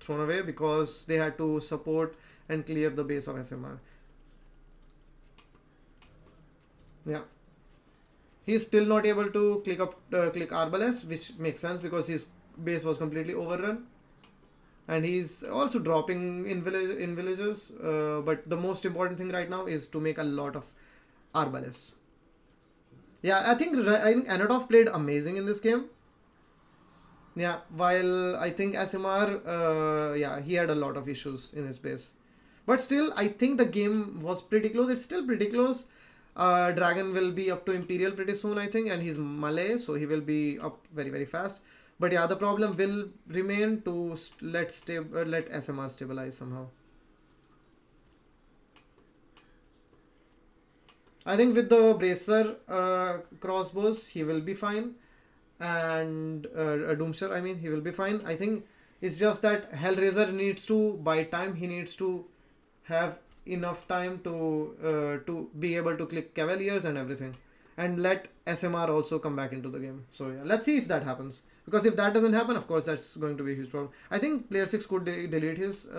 Speaker 1: away because they had to support and clear the base of SMR. Yeah. He's still not able to click Arbalest, which makes sense because his base was completely overrun. And he's also dropping in villagers. But the most important thing right now is to make a lot of Arbalest. Yeah, I think Anatov played amazing in this game. Yeah, while I think SMR, yeah, he had a lot of issues in his base. But still, I think the game was pretty close. It's still pretty close. Dragon will be up to Imperial pretty soon, I think, and he's Malay, so he will be up very, very fast. But yeah, the problem will remain to let SMR stabilize somehow. I think with the bracer crossbows, he will be fine. And Doomster, I mean, he will be fine. I think it's just that Hellraiser needs to buy time. He needs to have enough time to be able to click Cavaliers and everything, and let SMR also come back into the game. So yeah, let's see if that happens. Because if that doesn't happen, of course, that's going to be a huge problem. I think player 6 could delete his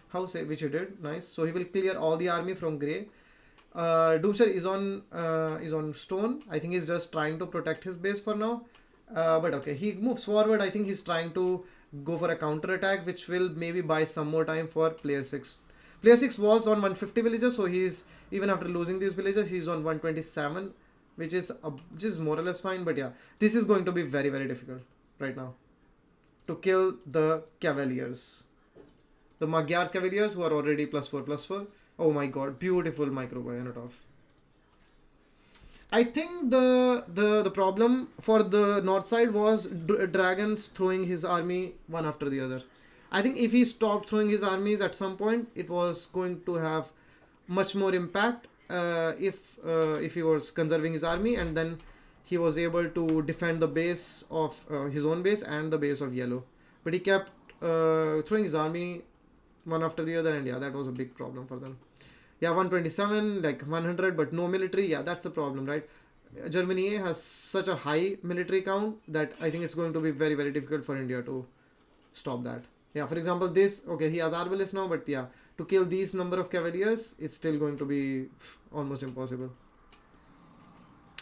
Speaker 1: house, which he did. Nice. So he will clear all the army from Grey. Doomster is on stone. I think he's just trying to protect his base for now. But okay, he moves forward. I think he's trying to go for a counter attack, which will maybe buy some more time for player 6. Player 6 was on 150 villagers, so he's, even after losing these villagers, he's on 127, which is more or less fine. But yeah, this is going to be very, very difficult right now to kill the Cavaliers. The Magyar's Cavaliers, who are already +4/+4. Oh my god, beautiful micro by Anatov. I think the problem for the north side was Dragons throwing his army one after the other. I think if he stopped throwing his armies at some point, it was going to have much more impact if he was conserving his army, and then he was able to defend the base of his own base and the base of yellow. But he kept throwing his army one after the other, and yeah, that was a big problem for them. Yeah, 127, like 100, but no military. Yeah, that's the problem, right? Germany has such a high military count that I think it's going to be very, very difficult for India to stop that. Yeah, for example, okay, he has Arbalest now, but yeah, to kill these number of Cavaliers, it's still going to be almost impossible.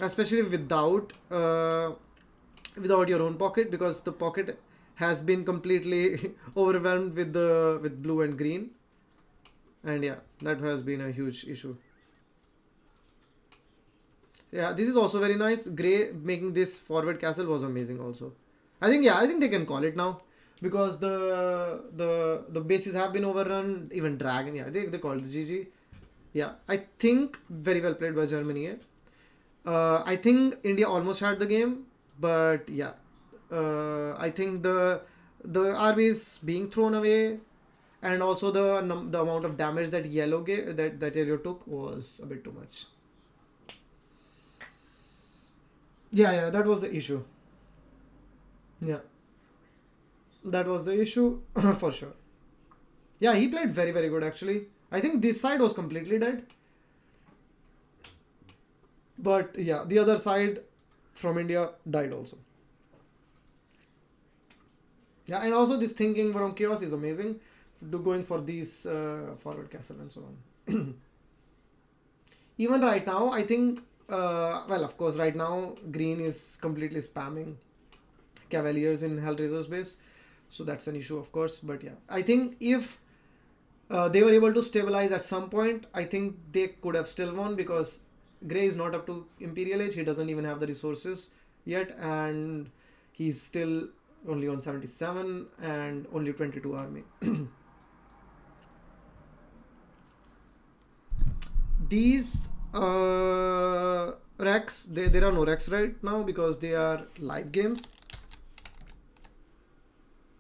Speaker 1: Especially without your own pocket, because the pocket has been completely overwhelmed with blue and green. And yeah, that has been a huge issue. Yeah, this is also very nice. Grey making this forward castle was amazing also. I think they can call it now. Because the bases have been overrun. Even Dragon, yeah, they called the GG. Yeah, I think very well played by Germany. I think India almost had the game. But yeah, I think the army is being thrown away. And also the amount of damage that yellow took was a bit too much. Yeah, that was the issue. Yeah, that was the issue for sure. Yeah, he played very, very good actually. I think this side was completely dead. But yeah, the other side from India died also. Yeah, and also this thinking from chaos is amazing. Going for these forward castle and so on. Even right now, I think, well, of course, right now, green is completely spamming Cavaliers in Hellraiser's base. So that's an issue, of course. But yeah, I think if they were able to stabilize at some point, I think they could have still won because Grey is not up to Imperial Age. He doesn't even have the resources yet. And he's still only on 77 and only 22 army. These Rex, there are no Rex right now because they are live games.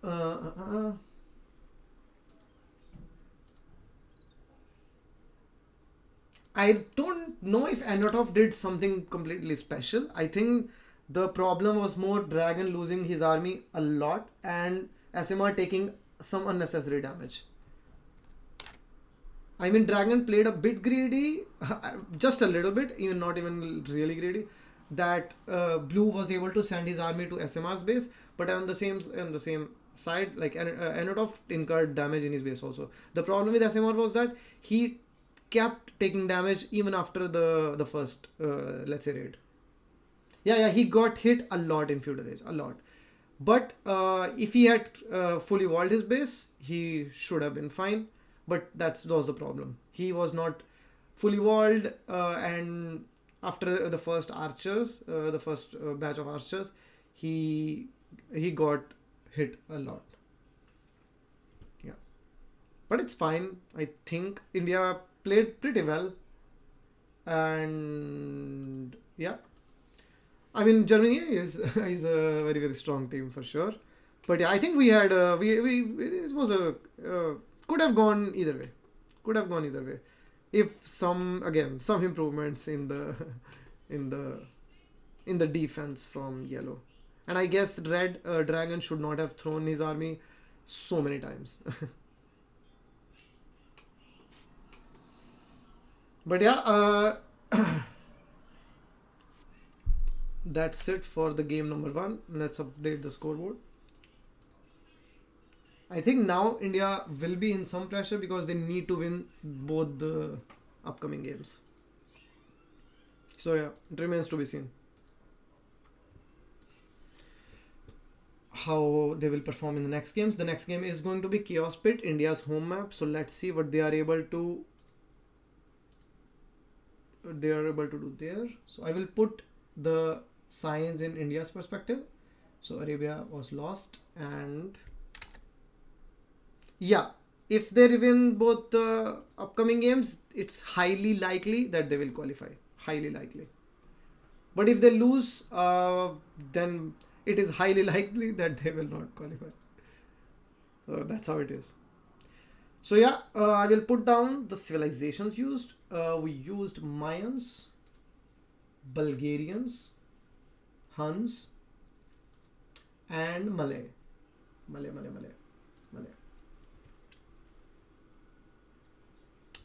Speaker 1: Uh, uh, uh. I don't know if Anatov did something completely special. I think the problem was more Dragon losing his army a lot and SMR taking some unnecessary damage. I mean, Dragon played a bit greedy, just a little bit, even not even really greedy. That Blue was able to send his army to SMR's base, but on the same side, like Anatov incurred damage in his base also. The problem with SMR was that he kept taking damage even after the first let's say raid. Yeah, he got hit a lot in Feudal Age, a lot. But if he had fully walled his base, he should have been fine. But that was the problem. He was not fully walled, and after the first archers, the first batch of archers, he he got hit a lot. Yeah, but it's fine. I think India played pretty well, and yeah, I mean, Germany is is a very strong team for sure. But yeah, I think we had we it was a could have gone either way. Could have gone either way if some improvements in the in the in the defense from yellow. And I guess red dragon should not have thrown his army so many times. But yeah, that's it for the game number one. Let's update the scoreboard. I think now India will be in some pressure because they need to win both the upcoming games. So yeah, it remains to be seen how they will perform in the next games. The next game is going to be Chaos Pit, India's home map. So let's see what they are able to do there. So I will put the signs in India's perspective. So Arabia was lost, and yeah, if they win both the upcoming games, it's highly likely that they will qualify. Highly likely. But if they lose, then it is highly likely that they will not qualify. So that's how it is. So yeah, I will put down the civilizations used. We used Mayans, Bulgarians, Huns, and Malay. Malay.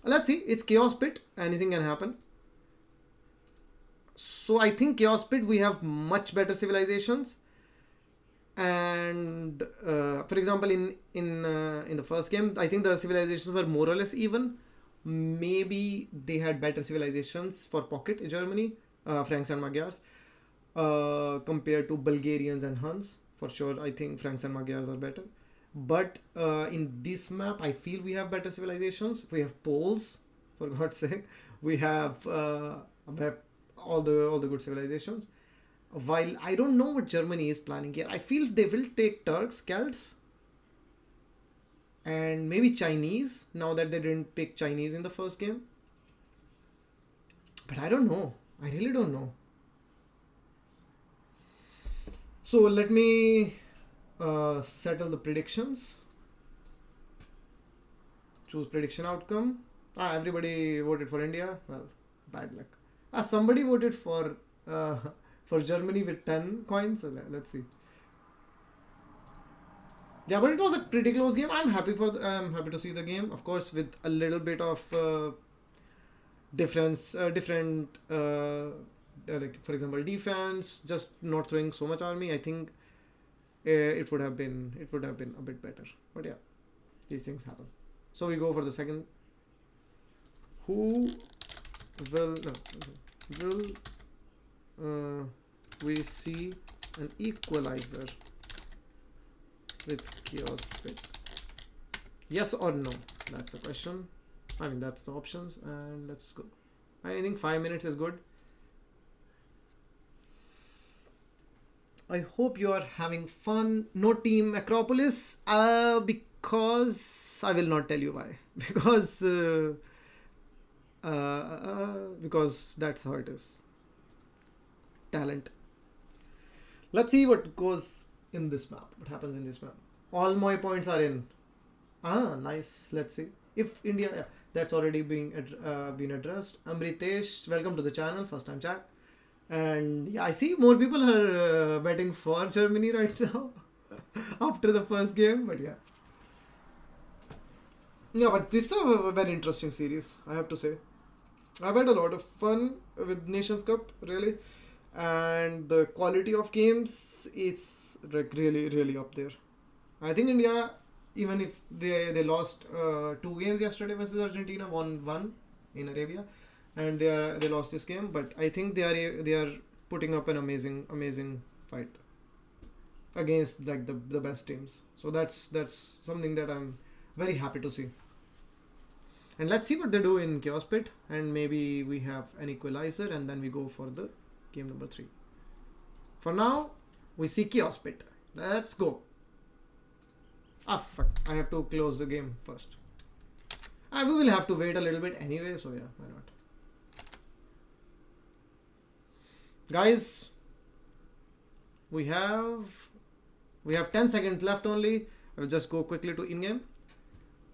Speaker 1: Let's see. It's Chaos Pit. Anything can happen. So I think Chaos Pit we have much better civilizations. And for example, in the first game, I think the civilizations were more or less even. Maybe they had better civilizations for pocket in Germany, Franks and Magyars, compared to Bulgarians and Huns. For sure, I think Franks and Magyars are better. But in this map, I feel we have better civilizations. We have Poles, for God's sake. We have all the good civilizations. While I don't know what Germany is planning here, I feel they will take Turks, Celts, and maybe Chinese. Now that they didn't pick Chinese in the first game, but I don't know. I really don't know. So let me settle the predictions. Choose prediction outcome. Everybody voted for India. Well, bad luck. Somebody voted uh, for Germany with 10 coins. So let's see. Yeah, but it was a pretty close game. I'm happy to see the game, of course, with a little bit of difference, different, like for example, defense, just not throwing so much army. I think it would have been a bit better. But yeah, these things happen. So we go for the second. Who will no, will we see an equalizer with chaos pit? Yes or no? That's the question. I mean, that's the options, and let's go. I think 5 minutes is good. I hope you are having fun. No team Acropolis, because I will not tell you why. Because that's how it is. Talent. Let's see what goes in this map. What happens in this map? All my points are in. Ah, nice. Let's see. If India, yeah, that's already been addressed. Amritesh, welcome to the channel. First time chat. And yeah, I see more people are betting for Germany right now after the first game. But yeah. Yeah, but this is a very interesting series, I have to say. I've had a lot of fun with Nations Cup, really. And the quality of games is like really, really up there. I think India, even if they lost 2 games yesterday versus Argentina, won one in Arabia, and they lost this game. But I think they are putting up an amazing fight against like the best teams. So that's something that I'm very happy to see. And let's see what they do in Chaos Pit, and maybe we have an equalizer, and then we go for the game number 3. For now, we see Chaos Pit. Let's go. Ah, fuck. I have to close the game first. We will have to wait a little bit anyway, so yeah, why not? Guys, we have 10 seconds left only. I will just go quickly to in-game.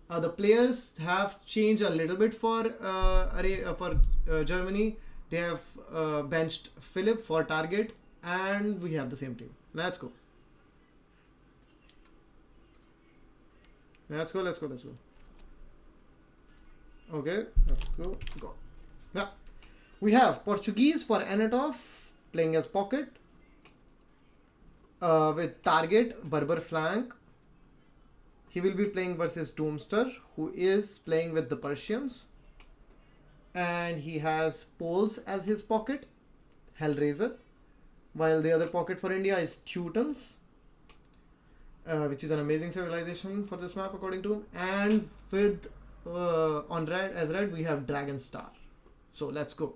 Speaker 1: The players have changed a little bit for Germany. They have benched Philip for target, and we have the same team. Let's go. Let's go. Okay, let's go. Yeah, we have Portuguese for Anatov playing as pocket with target Berber flank. He will be playing versus Doomster, who is playing with the Persians. And he has Poles as his pocket, Hellraiser. While the other pocket for India is Teutons, which is an amazing civilization for this map according to him. And with on red as red we have Dragon Star. So let's go.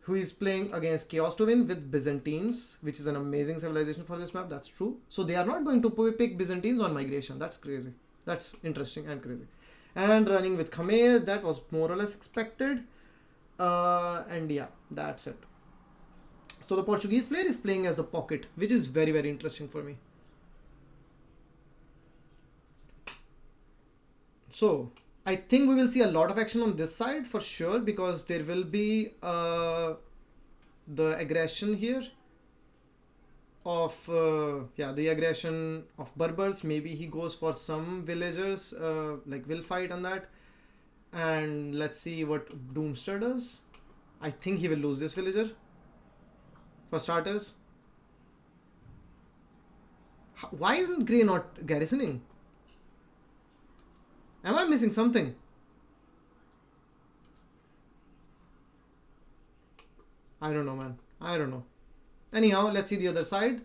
Speaker 1: Who is playing against Chaos to win with Byzantines, which is an amazing civilization for this map. That's true. So they are not going to pick Byzantines on migration. That's crazy. That's interesting and crazy. And running with Khmer, that was more or less expected. And yeah, that's it. So the Portuguese player is playing as the pocket, which is very, very interesting for me. So I think we will see a lot of action on this side for sure, because there will be the aggression here of the aggression of Berbers. Maybe he goes for some villagers, like will fight on that. And let's see what Doomster does. I think he will lose this villager for starters. Why isn't Grey not garrisoning? Am I missing something? I don't know, man. I don't know. Anyhow, let's see the other side.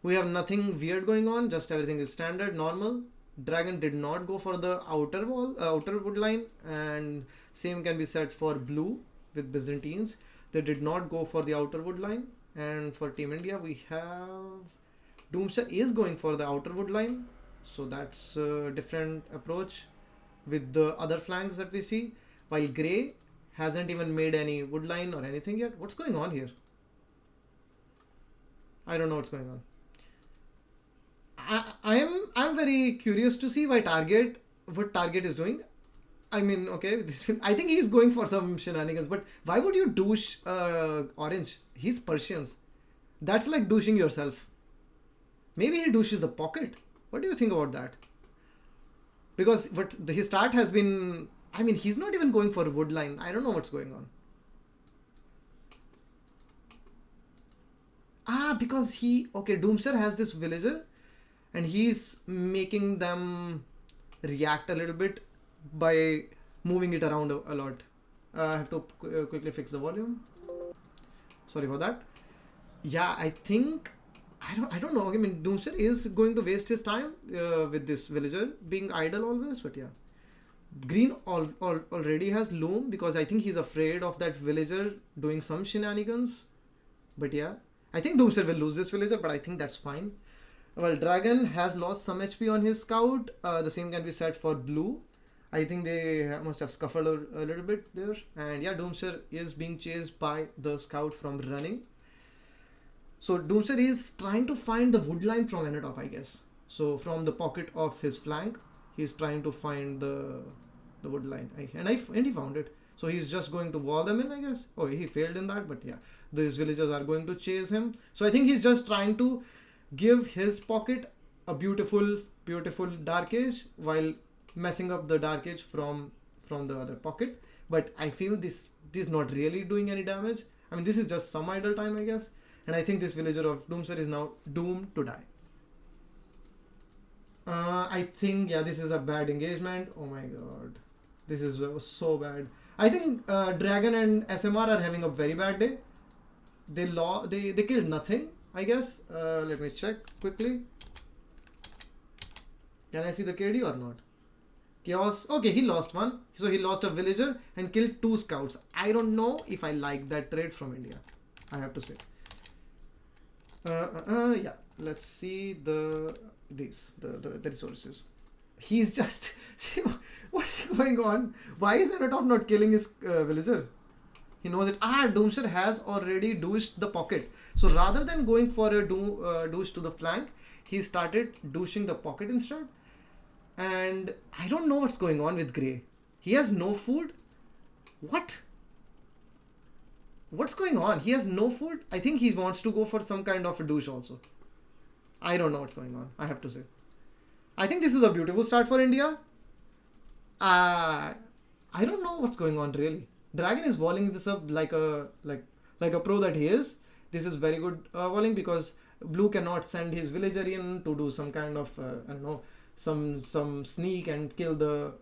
Speaker 1: We have nothing weird going on. Just everything is standard, normal. Dragon did not go for the outer wall, outer wood line. And same can be said for blue with Byzantines. They did not go for the outer wood line. And for Team India, we have Doomster is going for the outer wood line. So that's a different approach with the other flanks that we see, while Grey hasn't even made any wood line or anything yet. What's going on here? I don't know what's going on. I'm very curious to see what Target is doing. I mean, okay, I think he's going for some shenanigans, but why would you douche Orange? He's Persians. That's like douching yourself. Maybe he douches the pocket. What do you think about that? Because his start has been, I mean, he's not even going for wood line. I don't know what's going on. Because okay, Doomster has this villager and he's making them react a little bit by moving it around a lot. I have to quickly fix the volume. Sorry for that. Yeah, I think I don't know. I mean, Doomster is going to waste his time with this villager being idle always, but yeah. Green already has Loom because I think he's afraid of that villager doing some shenanigans. But yeah, I think Doomster will lose this villager, but I think that's fine. Well, Dragon has lost some HP on his scout. The same can be said for Blue. I think they must have scuffled a little bit there. And yeah, Doomster is being chased by the scout from running. So Doomster is trying to find the wood line from Enetov, I guess. So from the pocket of his flank, he's trying to find the wood line. And he found it. So he's just going to wall them in, I guess. Oh, he failed in that, but yeah. These villagers are going to chase him. So I think he's just trying to give his pocket a beautiful, beautiful dark age while messing up the dark age from the other pocket. But I feel this is not really doing any damage. I mean, this is just some idle time, I guess. And I think this villager of Doomster is now doomed to die. I think, yeah, this is a bad engagement. Oh my god. This is so bad. I think Dragon and SMR are having a very bad day. They killed nothing, I guess. Let me check quickly. Can I see the KD or not? Chaos. Okay, he lost one. So he lost a villager and killed 2 scouts. I don't know if I like that trade from India, I have to say. Yeah, let's see the resources. He's just what's going on? Why is Enetov not killing his villager? He knows it. Doomster has already douched the pocket. So rather than going for a douche to the flank, he started douching the pocket instead. And I don't know what's going on with Grey. He has no food. What's going on? He has no food. I think he wants to go for some kind of a douche also. I don't know what's going on, I have to say. I think this is a beautiful start for India. I don't know what's going on really. Dragon is walling this up like a pro that he is. This is very good walling because Blue cannot send his villager in to do some kind of I don't know, some sneak and kill the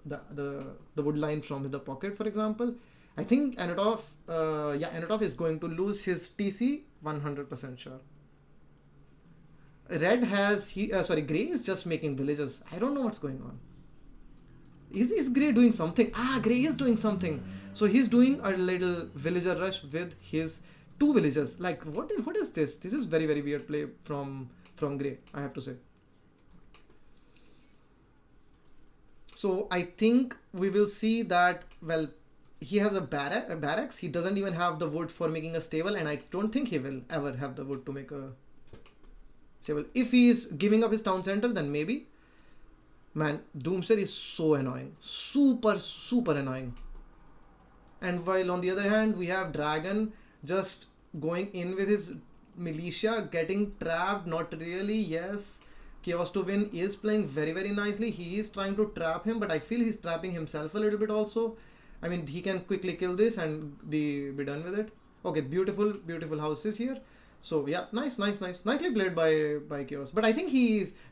Speaker 1: wood line from the pocket, for example. I think Enetov is going to lose his TC 100% sure. Red has Grey is just making villages. I don't know what's going on. Is Grey doing something? Grey is doing something. So he's doing a little villager rush with his 2 villagers. Like what is this? This is very, very weird play from Grey, I have to say. So I think we will see that, well, he has a barracks. He doesn't even have the wood for making a stable, and I don't think he will ever have the wood to make a stable. If he is giving up his town center, then maybe. Man, Doomster is so annoying. Super, super annoying. And while on the other hand, we have Dragon just going in with his militia, getting trapped, not really, yes. Chaos to Win is playing very, very nicely. He is trying to trap him, but I feel he's trapping himself a little bit also. I mean, he can quickly kill this and be done with it. Okay, beautiful, beautiful houses here. So yeah, nice. Nicely played by Chaos. But I think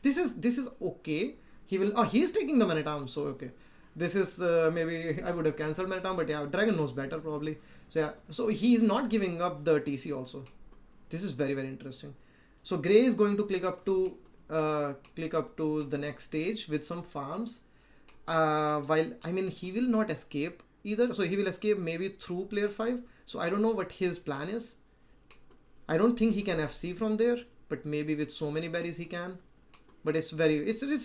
Speaker 1: this is okay. He's taking the Man-at-Arm, so okay. This is maybe I would have cancelled Man-at-Arm, but yeah, Dragon knows better probably. So yeah, so he's not giving up the TC also. This is very, very interesting. So Grey is going to click up to the next stage with some farms. While I mean he will not escape either, so he will escape maybe through player 5. So I don't know what his plan is. I don't think he can FC from there, but maybe with so many berries he can. But it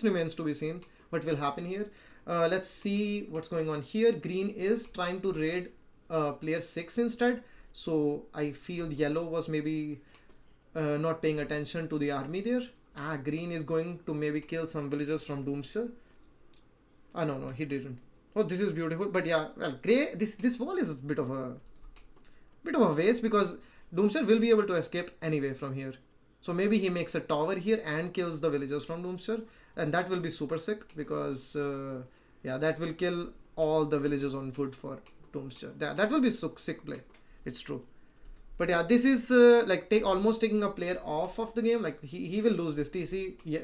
Speaker 1: remains to be seen what will happen here. Let's see what's going on here. Green is trying to raid player 6 instead. So I feel yellow was maybe not paying attention to the army there. Green is going to maybe kill some villagers from Doomster. No, he didn't. Oh, this is beautiful. But yeah, well, Grey, this wall is a bit of a waste because Doomster will be able to escape anyway from here. So maybe he makes a tower here and kills the villagers from Doomster. and that will be super sick because yeah, that will kill all the villagers on foot for Doomster. That will be sick play. It's true. But yeah, this is like almost taking a player off of the game. Like he will lose this TC, yeah,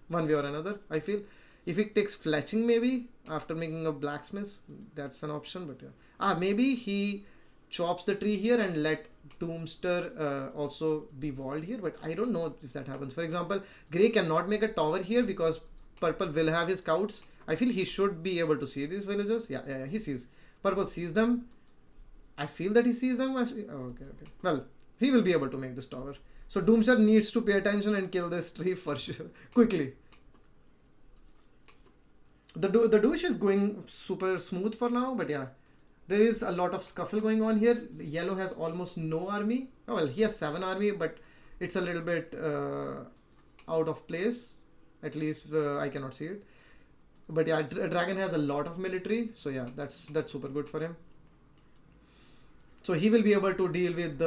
Speaker 1: one way or another. I feel if he takes fletching maybe after making a blacksmith, that's an option. But yeah, maybe he chops the tree here and let Doomster also be walled here. But I don't know if that happens. For example, Grey cannot make a tower here because Purple will have his scouts. I feel he should be able to see these villagers. Yeah, he sees. Purple sees them. I feel that he sees them. Actually. Oh, okay. Well, he will be able to make this tower. So Doomster needs to pay attention and kill this tree for sure. Quickly. The douche is going super smooth for now, but yeah. There is a lot of scuffle going on here. Yellow has almost no army. Oh, well, he has 7 army, but it's a little bit out of place. At least I cannot see it. But yeah, Dragon has a lot of military. So yeah, that's super good for him. So he will be able to deal with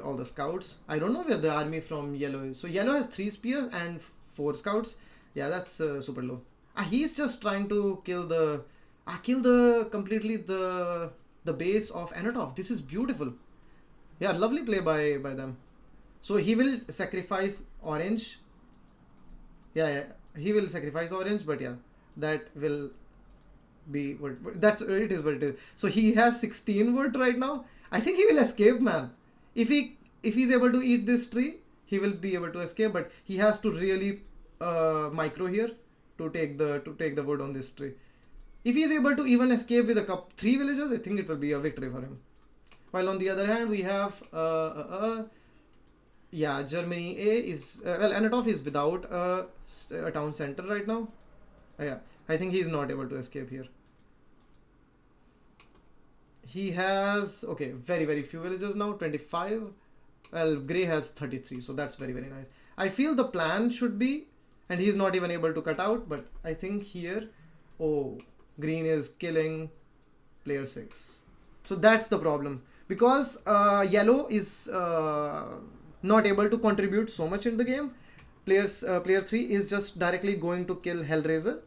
Speaker 1: all the scouts. I don't know where the army from Yellow is. So Yellow has 3 spears and 4 scouts. Yeah, that's super low. He's just trying to kill the completely the base of Anatov. This is beautiful. Yeah, lovely play by them. So he will sacrifice orange. Yeah, he will sacrifice orange, but yeah, that will be what it is what it is. So he has 16 wood right now. I think he will escape, man. If he's able to eat this tree, he will be able to escape, but he has to really micro here to take the wood on this tree. If he is able to even escape with a 3 villagers, I think it will be a victory for him. While on the other hand, we have yeah, Germany A is well, Anatov is without a town center right now. Yeah, I think he is not able to escape here. He has, okay, very few villagers now, 25. Well, Grey has 33, so that's very nice. I feel the plan should be, and he's not even able to cut out, but I think here, oh, Green is killing player 6. So that's the problem. Because Yellow is not able to contribute so much in the game, player 3 is just directly going to kill Hellraiser,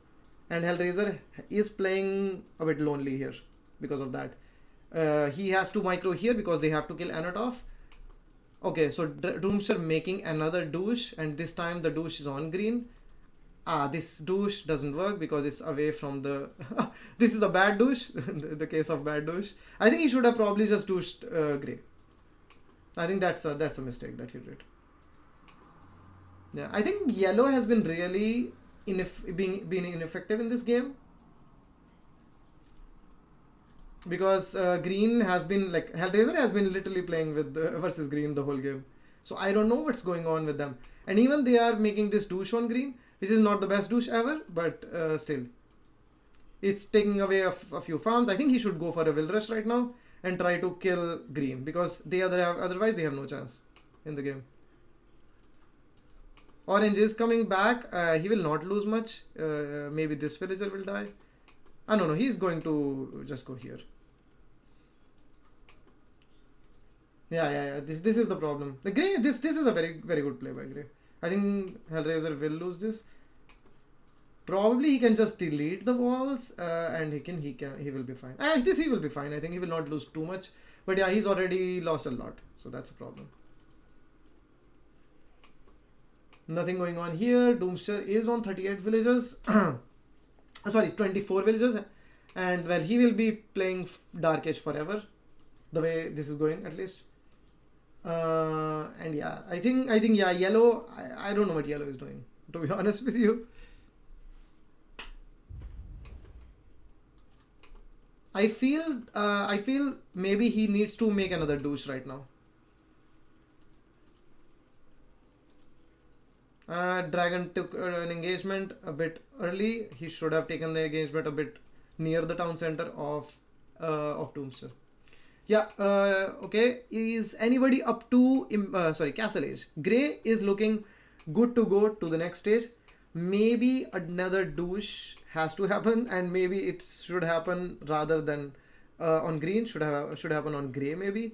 Speaker 1: and Hellraiser is playing a bit lonely here because of that. He has to micro here because they have to kill Anatov. Okay, so Doomster making another douche, and this time the douche is on green. This douche doesn't work because it's away from the... This is a bad douche, the case of bad douche. I think he should have probably just douched Grey. I think that's a mistake that he did. Yeah, I think Yellow has been really being ineffective in this game. Because Green has been like Hellraiser has been literally playing with versus Green the whole game, so I don't know what's going on with them. And even they are making this douche on Green, which is not the best douche ever, but still, it's taking away a few farms. I think he should go for a will rush right now and try to kill Green because otherwise they have no chance in the game. Orange is coming back. He will not lose much. Maybe this villager will die. No, he's going to just go here. Yeah. This is the problem. The Grey, this is a very good play by Grey. I think Hellraiser will lose this. Probably he can just delete the walls and he will be fine. He will be fine. I think he will not lose too much. But yeah, he's already lost a lot, so that's a problem. Nothing going on here. Doomster is on 38 villagers. Sorry, 24 villagers, and well, he will be playing Dark Age forever, the way this is going at least. And yeah, I think yeah, Yellow. I don't know what Yellow is doing, to be honest with you. I feel maybe he needs to make another douche right now. Dragon took an engagement a bit early. He should have taken the engagement a bit near the town center of Doomster. Yeah, okay. Is anybody up to Castle Age? Grey is looking good to go to the next stage. Maybe another douche has to happen, and maybe it should happen rather than on green. Should happen on Grey maybe.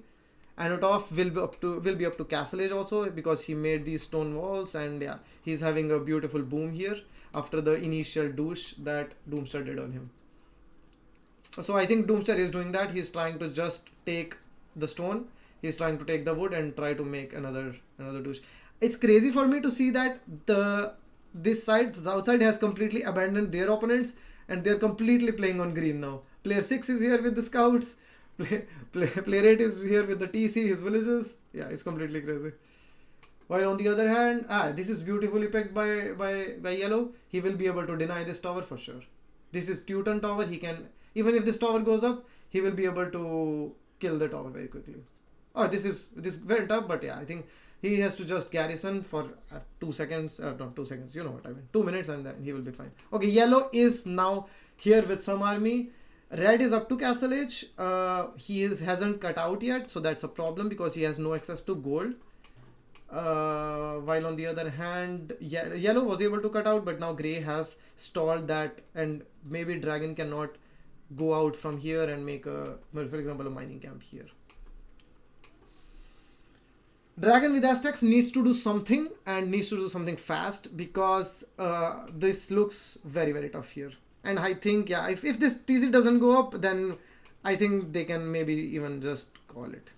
Speaker 1: Anatov will be up to Castle Age also, because he made these stone walls, and yeah, he's having a beautiful boom here after the initial douche that Doomster did on him. So I think Doomster is doing that. He's trying to just take the stone. He's trying to take the wood and try to make another douche. It's crazy for me to see that the south side has completely abandoned their opponents, and they're completely playing on green now. Player 6 is here with the scouts. Player 8 is here with the TC, his villages. Yeah, it's completely crazy. While on the other hand, this is beautifully picked by yellow. He will be able to deny this tower for sure. This is Teuton tower. He can, even if this tower goes up, he will be able to kill the tower very quickly. Oh, this went up, but yeah, I think he has to just garrison for 2 seconds. Not 2 seconds. You know what I mean. 2 minutes, and then he will be fine. Okay, yellow is now here with some army. Red is up to Castle Age. Hasn't cut out yet, so that's a problem because he has no access to gold. While on the other hand, yellow was able to cut out, but now gray has stalled that, and maybe dragon cannot go out from here and make for example, a mining camp here. Dragon with Aztecs needs to do something, and needs to do something fast, because this looks very, very tough here. And I think, yeah, if this TC doesn't go up, then I think they can maybe even just call it.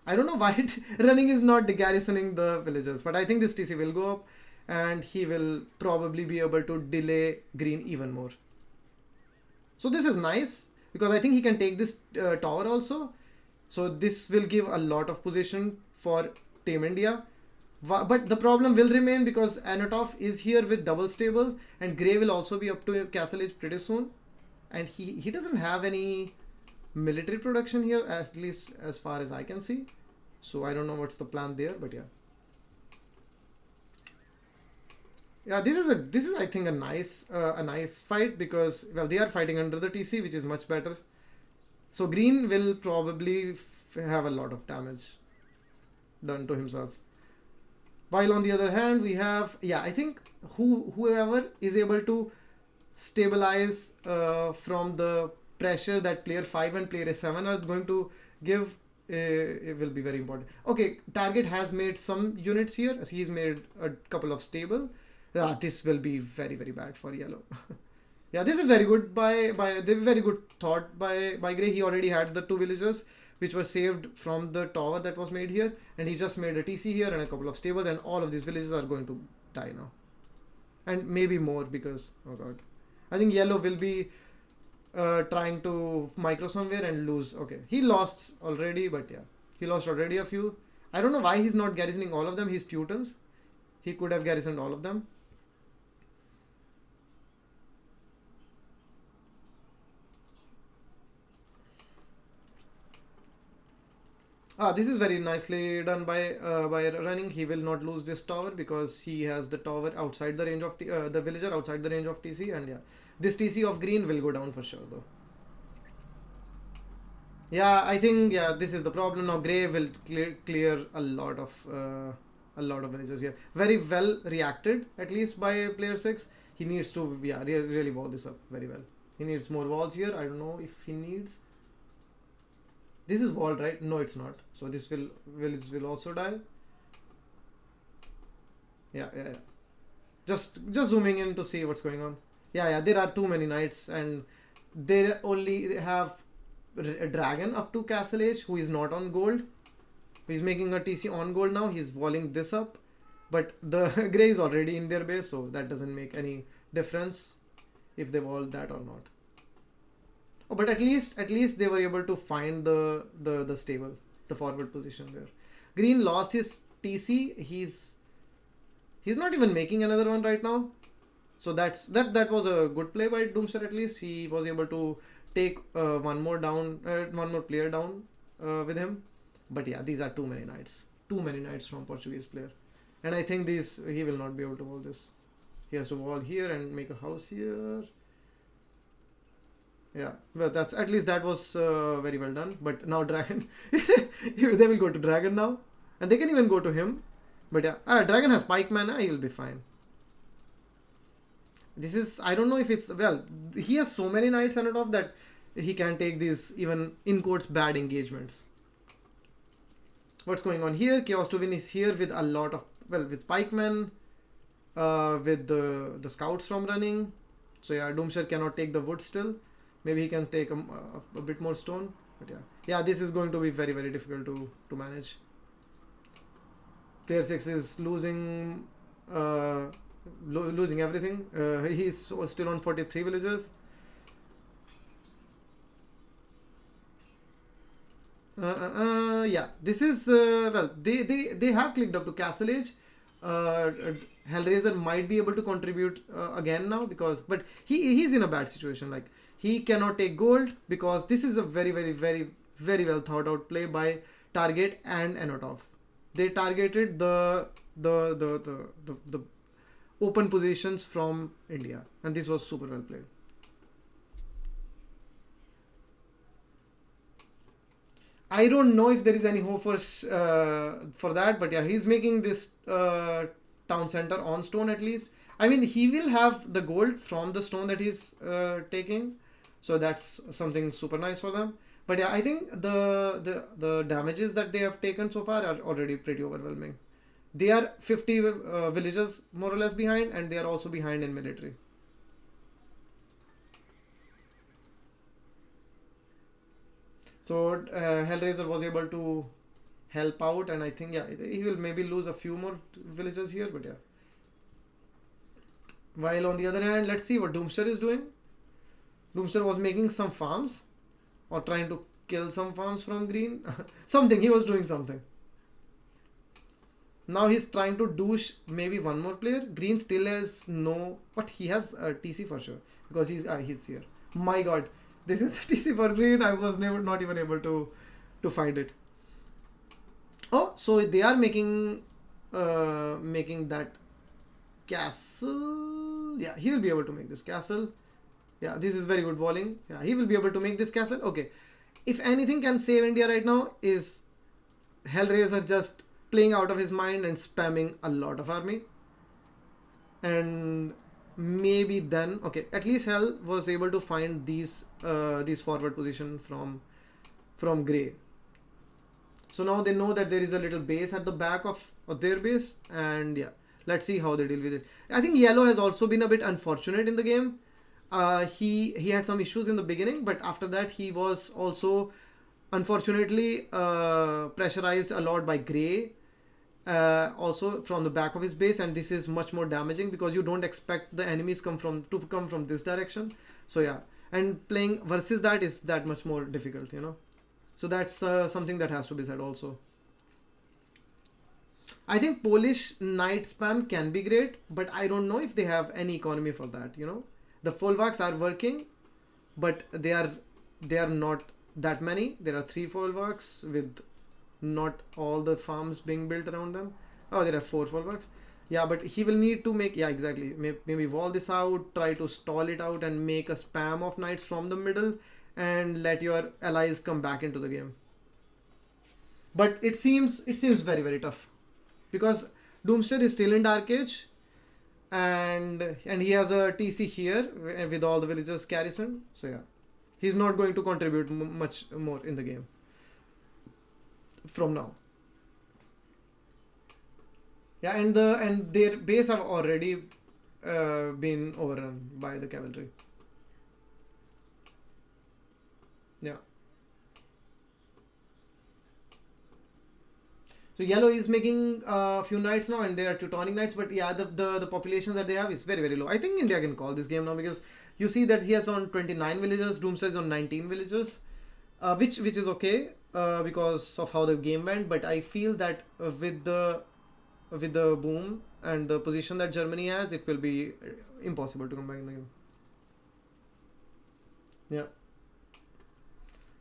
Speaker 1: I don't know why running is not garrisoning the villagers, but I think this TC will go up, and he will probably be able to delay green even more. So this is nice, because I think he can take this tower also. So this will give a lot of position for Team India. But the problem will remain, because Anatov is here with double stable, and Grey will also be up to Castle Age pretty soon. And he doesn't have any military production here, at least as far as I can see. So I don't know what's the plan there, but yeah. Yeah, this is I think a nice fight, because, well, they are fighting under the TC, which is much better. So green will probably have a lot of damage done to himself. While on the other hand, we have, yeah, I think whoever is able to stabilize from the pressure that player 5 and player 7 are going to give, it will be very important. Okay, target has made some units here. He's made a couple of stable. This will be very, very bad for yellow. Yeah, this is very good very good thought by Grey. He already had the 2 villagers which were saved from the tower that was made here, and he just made a TC here and a couple of stables, and all of these villages are going to die now. And maybe more, because, oh god. I think yellow will be trying to micro somewhere and lose. Okay, he lost already, but yeah, he lost already a few. I don't know why he's not garrisoning all of them. He's Teutons. He could have garrisoned all of them. This is very nicely done by running. He will not lose this tower, because he has the tower outside the range of the villager outside the range of TC, and yeah, this TC of green will go down for sure though. Yeah, I think, yeah, this is the problem now. Grey will clear a lot of villagers here. Very well reacted, at least by player 6. He needs to, yeah, really wall this up very well. He needs more walls here. I don't know if he needs. This is walled, right? No, it's not. So this village will also die. Yeah. Just zooming in to see what's going on. Yeah. There are too many knights, and they only have a dragon up to Castle Age who is not on gold. He's making a TC on gold now. He's walling this up, but the Grey is already in their base, so that doesn't make any difference if they wall that or not. Oh, but at least they were able to find the stable, the forward position there. Green lost his TC. He's not even making another one right now. So that was a good play by Doomster. At least he was able to take one more player down with him. But yeah, these are too many knights. Too many knights from Portuguese player. And I think he will not be able to wall this. He has to wall here and make a house here. Yeah, well, that was very well done. But now dragon, they will go to dragon now, and they can even go to him. But yeah, dragon has pike mana. He will be fine. This is, I don't know if it's, well, he has so many knights on top that he can take these, even in quotes, bad engagements. What's going on here? Chaos to win is here with a lot of, well, with pikemen, with the scouts from running. So yeah, Doomshire cannot take the wood still. Maybe he can take a bit more stone. But yeah, this is going to be very, very difficult to manage. Player 6 is uh, losing everything. He's still on 43 villagers. Yeah, this is well. They have clicked up to Castle Age. Hellraiser might be able to contribute again now, because but he's in a bad situation. Like, he cannot take gold because this is a very, very, very, very well thought out play by Target and Anotov. They targeted the open positions from India, and this was super well played. I don't know if there is any hope for that, but yeah, he's making this town center on stone at least. I mean, he will have the gold from the stone that he's taking, so that's something super nice for them. But yeah, I think the damages that they have taken so far are already pretty overwhelming. They are 50 villages more or less behind, and they are also behind in military. So Hellraiser was able to help out, and I think yeah, he will maybe lose a few more villagers here, but yeah. While on the other hand, let's see what Doomster is doing. Doomster was making some farms, or trying to kill some farms from green. Something, he was doing something. Now he's trying to douche maybe one more player. Green still has no, but he has a TC for sure, because he's here. My God, this is the TC for green. I was never not even able to find it. Oh, so they are making that castle. Yeah, he will be able to make this castle. Yeah, this is very good walling. Yeah, he will be able to make this castle. Okay, if anything can save India right now is Hellraiser just playing out of his mind and spamming a lot of army. And maybe then, okay, at least Hell was able to find these forward position from Grey. So now they know that there is a little base at the back of their base, and yeah, let's see how they deal with it. I think Yellow has also been a bit unfortunate in the game. He had some issues in the beginning, but after that he was also unfortunately pressurized a lot by Grey, also from the back of his base, and this is much more damaging because you don't expect the enemies to come from this direction. So yeah, and playing versus that is that much more difficult. So that's something that has to be said also. I think Polish knight spam can be great, but I don't know if they have any economy for that. The Folwarks are working, but they are not that many. There are 3 Folwarks with not all the farms being built around them. Oh, there are 4 Folwarks. Yeah, but he will need to make, yeah, exactly. Maybe wall this out, try to stall it out, and make a spam of knights from the middle, and let your allies come back into the game. But it seems very, very tough, because Doomster is still in Dark Age, and he has a TC here with all the villagers garrisoned. So yeah, he's not going to contribute much more in the game from now. Yeah, and their base have already been overrun by the cavalry. Yeah. So Yellow is making a few knights now, and there are Teutonic knights, but yeah, the populations that they have is very, very low. I think India can call this game now, because you see that he has on 29 villagers, Doomsday is on 19 villagers, which is okay because of how the game went. But I feel that with the boom and the position that Germany has, it will be impossible to combine the game. Yeah,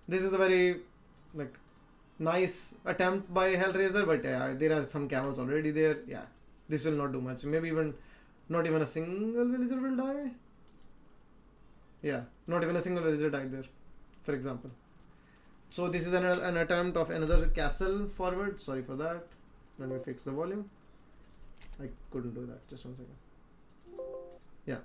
Speaker 1: this is a very like nice attempt by Hellraiser, but there are some camels already there. Yeah, this will not do much. Maybe even not even a single villager will die. Yeah, not even a single villager died there, for example. So this is an attempt of another castle forward. Sorry for that. Let me fix the volume. I couldn't do that. Just one second. Yeah.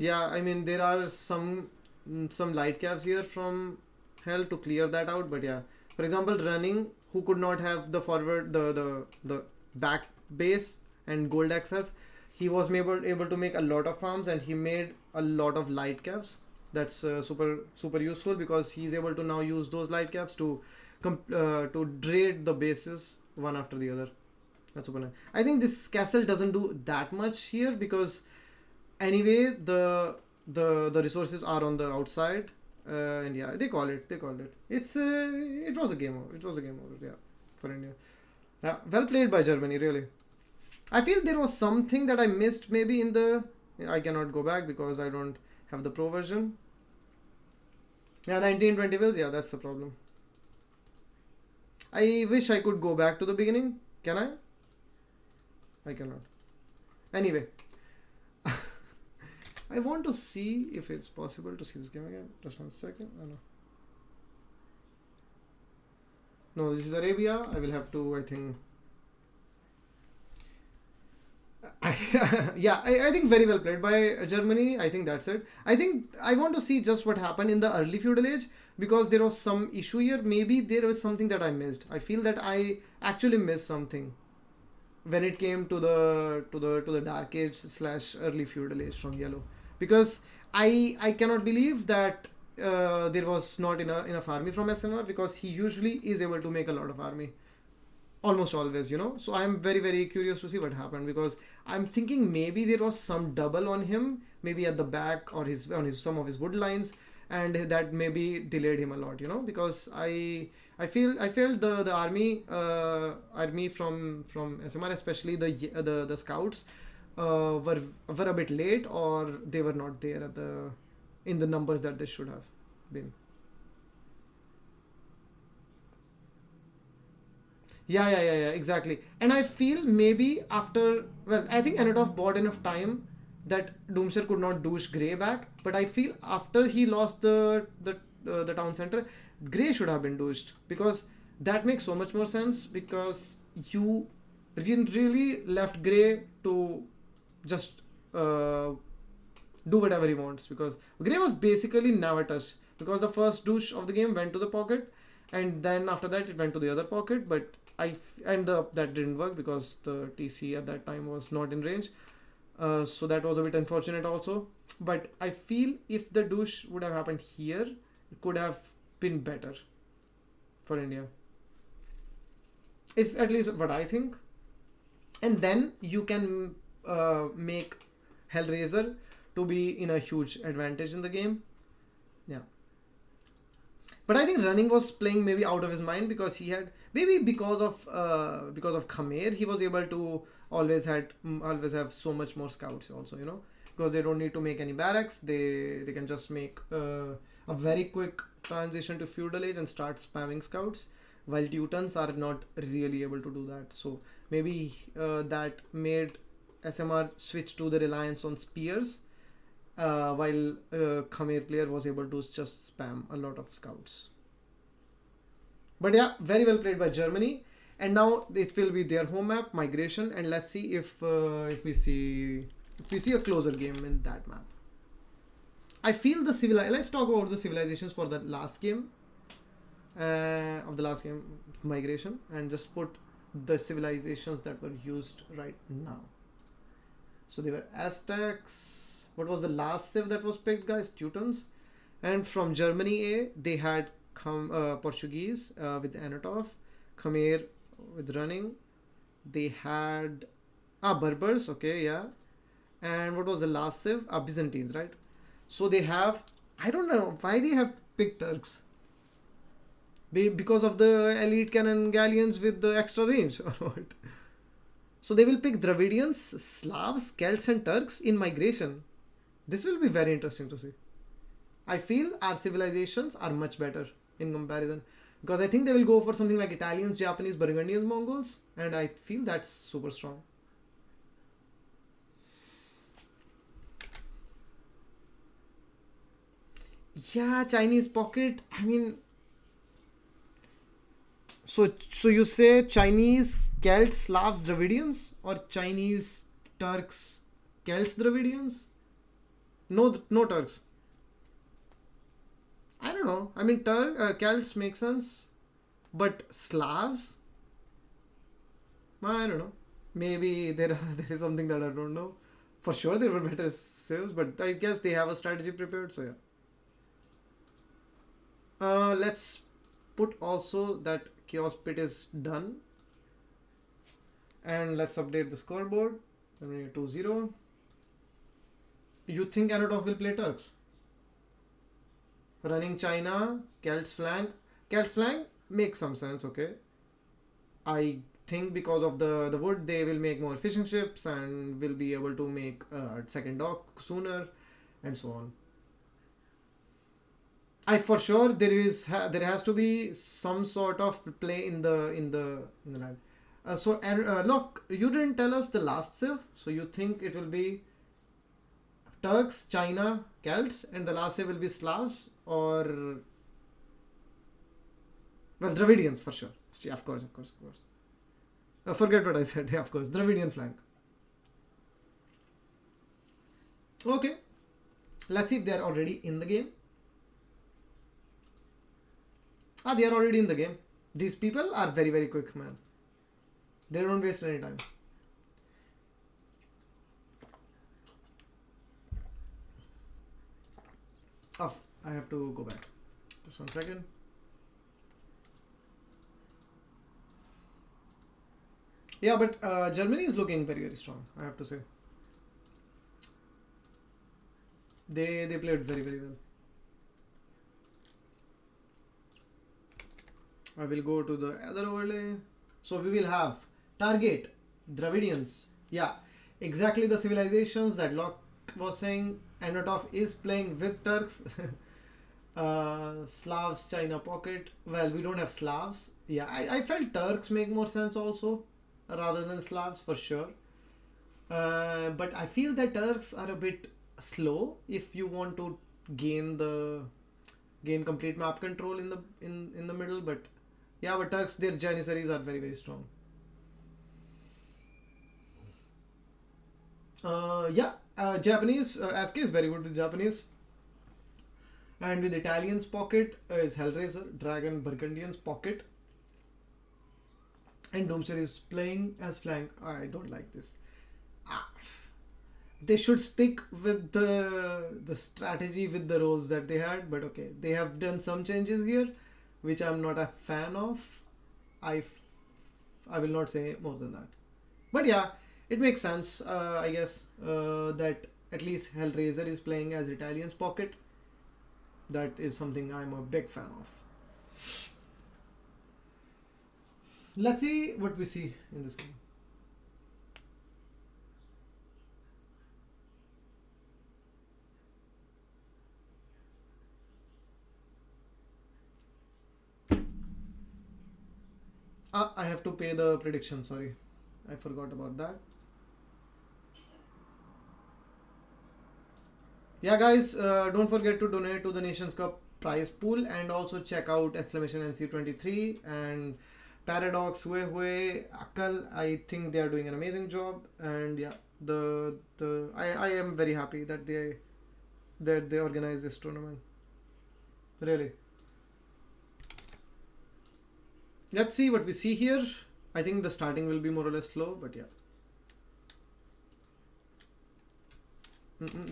Speaker 1: Yeah, I mean there are some light caps here from hell to clear that out, but yeah. For example, running, who could not have the forward the back base and gold access, he was able to make a lot of farms and he made a lot of light caps. That's super useful because he's able to now use those light caps to drain the bases one after the other. That's super nice. I think this castle doesn't do that much here because anyway the resources are on the outside, and yeah, they called it it was a game over, yeah, for India. Yeah, well played by Germany, really. I feel there was something that I missed maybe in the, I cannot go back because I don't have the pro version. Yeah, 1920 wheels, yeah, that's the problem. I wish I could go back to the beginning. Can I cannot. Anyway, I want to see if it's possible to see this game again. Just one second. Oh, no. No, this is Arabia. I will have to, I think. Yeah, I think very well played by Germany. I think that's it. I think I want to see just what happened in the early feudal age because there was some issue here. Maybe there was something that I missed. I feel that I actually missed something when it came to the dark age slash early feudal age from yellow, because I cannot believe that there was not enough army from SMR, because he usually is able to make a lot of army almost always, so I'm very very curious to see what happened, because I'm thinking maybe there was some double on him, maybe at the back or his on his some of his wood lines, and that maybe delayed him a lot, because I felt the army from SMR, especially the scouts, were a bit late, or they were not there at the in the numbers that they should have been. Yeah, exactly. And I feel maybe after, well, I think Anatov bought enough time that Doomster could not douche Grey back, but I feel after he lost the town center, Grey should have been douched, because that makes so much more sense, because you really left Grey to just do whatever he wants, because Grey was basically never touched, because the first douche of the game went to the pocket, and then after that it went to the other pocket, but that didn't work because the TC at that time was not in range, so that was a bit unfortunate also. But I feel if the douche would have happened here, it could have been better for India. It's at least what I think. And then you can make Hellraiser to be in a huge advantage in the game. Yeah. But I think running was playing maybe out of his mind, because he had maybe because of Khmer, he was able to always have so much more scouts also, because they don't need to make any barracks, they can just make a very quick transition to feudal age and start spamming scouts, while Teutons are not really able to do that. So maybe that made SMR switch to the reliance on spears, while Khmer player was able to just spam a lot of scouts. But yeah, very well played by Germany. And now it will be their home map, migration, and let's see if we see a closer game in that map. I feel let's talk about the civilizations for the last game, migration, and just put the civilizations that were used right now. So they were Aztecs. What was the last civ that was picked, guys? Teutons. And from Germany A, they had Portuguese with Anatov, Khmer with running. They had Berbers, okay, yeah. And what was the last civ? Byzantines, right? So they have, I don't know why they have picked Turks. Because of the elite cannon galleons with the extra range, or what? So they will pick Dravidians, Slavs, Celts, and Turks in migration. This will be very interesting to see. I feel our civilizations are much better in comparison, because I think they will go for something like Italians, Japanese, Burgundians, Mongols, and I feel that's super strong. Yeah, Chinese pocket. I mean, so you say Chinese, Celts, Slavs, Dravidians, or Chinese, Turks, Celts, Dravidians? No Turks. I don't know. I mean, Celts make sense, but Slavs. I don't know. Maybe there is something that I don't know. For sure, there were better saves, but I guess they have a strategy prepared. So yeah. Let's put also that Chaos Pit is done, and let's update the scoreboard. 2-0. You think Anatov will play Turks? Running China, Celts flank. Celts flank makes some sense, okay. I think because of the wood, they will make more fishing ships and will be able to make a second dock sooner, and so on. I for sure there has to be some sort of play in the land. Look, you didn't tell us the last save, so you think it will be Turks, China, Celts, and the last save will be Slavs, or well, Dravidians for sure. Yeah, of course, of course, of course. Forget what I said. Yeah, of course, Dravidian flank. Okay, let's see if they are already in the game. They are already in the game. These people are very, very quick, man. They don't waste any time. Off. I have to go back. Just 1 second. Yeah, but Germany is looking very, very strong, I have to say. They played very, very well. I will go to the other overlay. So we will have target Dravidians. Yeah, exactly the civilizations that Locke was saying. Anatov is playing with Turks. Slavs, China pocket. Well, we don't have Slavs. Yeah, I felt Turks make more sense also rather than Slavs for sure. But I feel that Turks are a bit slow if you want to gain complete map control in the middle. But yeah, but Turks, their Janissaries are very, very strong. Japanese, SK is very good with Japanese. And with Italians pocket is Hellraiser, Dragon Burgundians pocket. And Doomster is playing as flank. I don't like this. They should stick with the strategy with the roles that they had, but okay, they have done some changes here, which I'm not a fan of. I will not say more than that. But yeah, it makes sense, I guess, that at least Hellraiser is playing as Italian's pocket. That is something I'm a big fan of. Let's see what we see in this game. I have to pay the prediction, sorry. I forgot about that. Yeah, guys, don't forget to donate to the Nations Cup prize pool, and also check out !NC23 and Paradox, Hue, Akal. I think they are doing an amazing job, and yeah, I am very happy that they organize this tournament. Really. Let's see what we see here. I think the starting will be more or less slow, but yeah.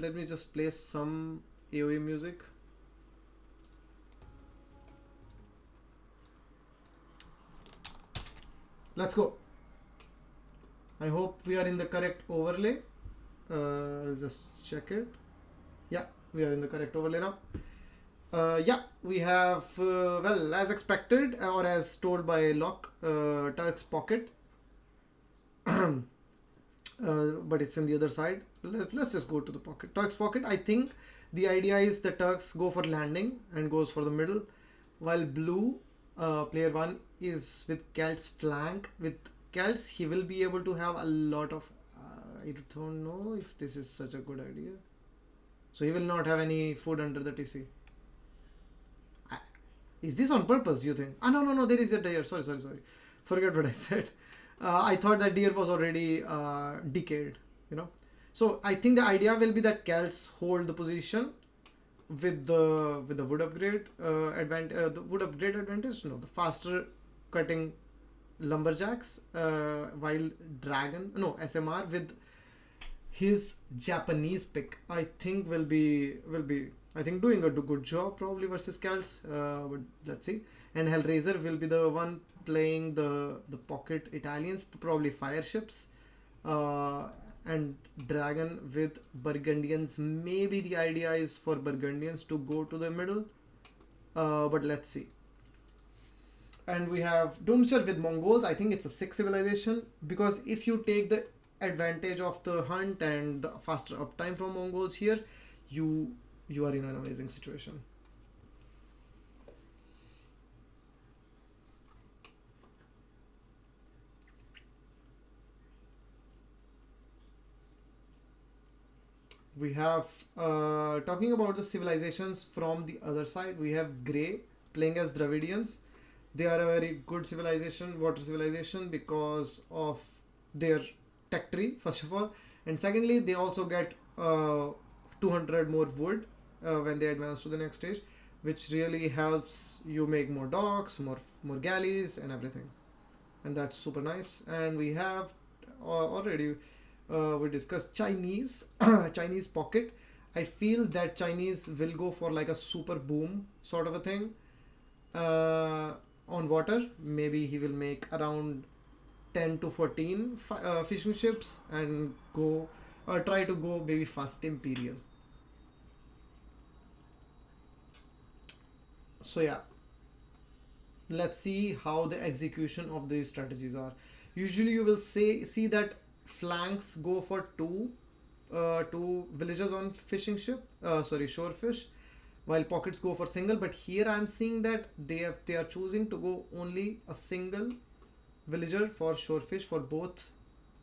Speaker 1: Let me just play some AoE music. Let's go. I hope we are in the correct overlay. I'll just check it. Yeah, we are in the correct overlay now. Yeah, we have, well, as expected, or as told by Locke, Turk's pocket. But it's on the other side. Let's just go to the pocket. Turk's pocket. I think the idea is the Turks go for landing and goes for the middle, while blue, player 1, is with Celt's flank. With Celts, he will be able to have a lot of... I don't know if this is such a good idea. So he will not have any food under the TC. Is this on purpose, do you think? No, there is a deer. Sorry. Forget what I said. I thought that deer was already decayed, you know. So I think the idea will be that Celts hold the position with the wood upgrade the wood upgrade advantage. No, the faster cutting lumberjacks, while dragon no SMR with his Japanese pick, I think will be I think doing a good job probably versus Celts. But let's see. And Hellraiser will be the one playing the pocket Italians, probably fire ships. Uh, and Dragon with Burgundians. Maybe the idea is for Burgundians to go to the middle. But let's see. And we have Doomster with Mongols. I think it's a six civilization, because if you take the advantage of the hunt and the faster uptime from Mongols here, you you are in an amazing situation. We have talking about the civilizations from the other side. We have Grey playing as Dravidians. They are a very good civilization, water civilization, because of their tech tree, first of all, and secondly, they also get 200 more wood when they advance to the next stage, which really helps you make more docks, more galleys, and everything, and that's super nice. And we have already we discussed Chinese Chinese pocket. I feel that Chinese will go for like a super boom sort of a thing uh, on water. Maybe he will make around 10 to 14 fishing ships and go try to go maybe fast imperial. So yeah, let's see how the execution of these strategies are. Usually you will see that flanks go for two villagers on fishing ship, sorry, shore fish, while pockets go for single. But here I'm seeing that they are choosing to go only a single villager for shore fish for both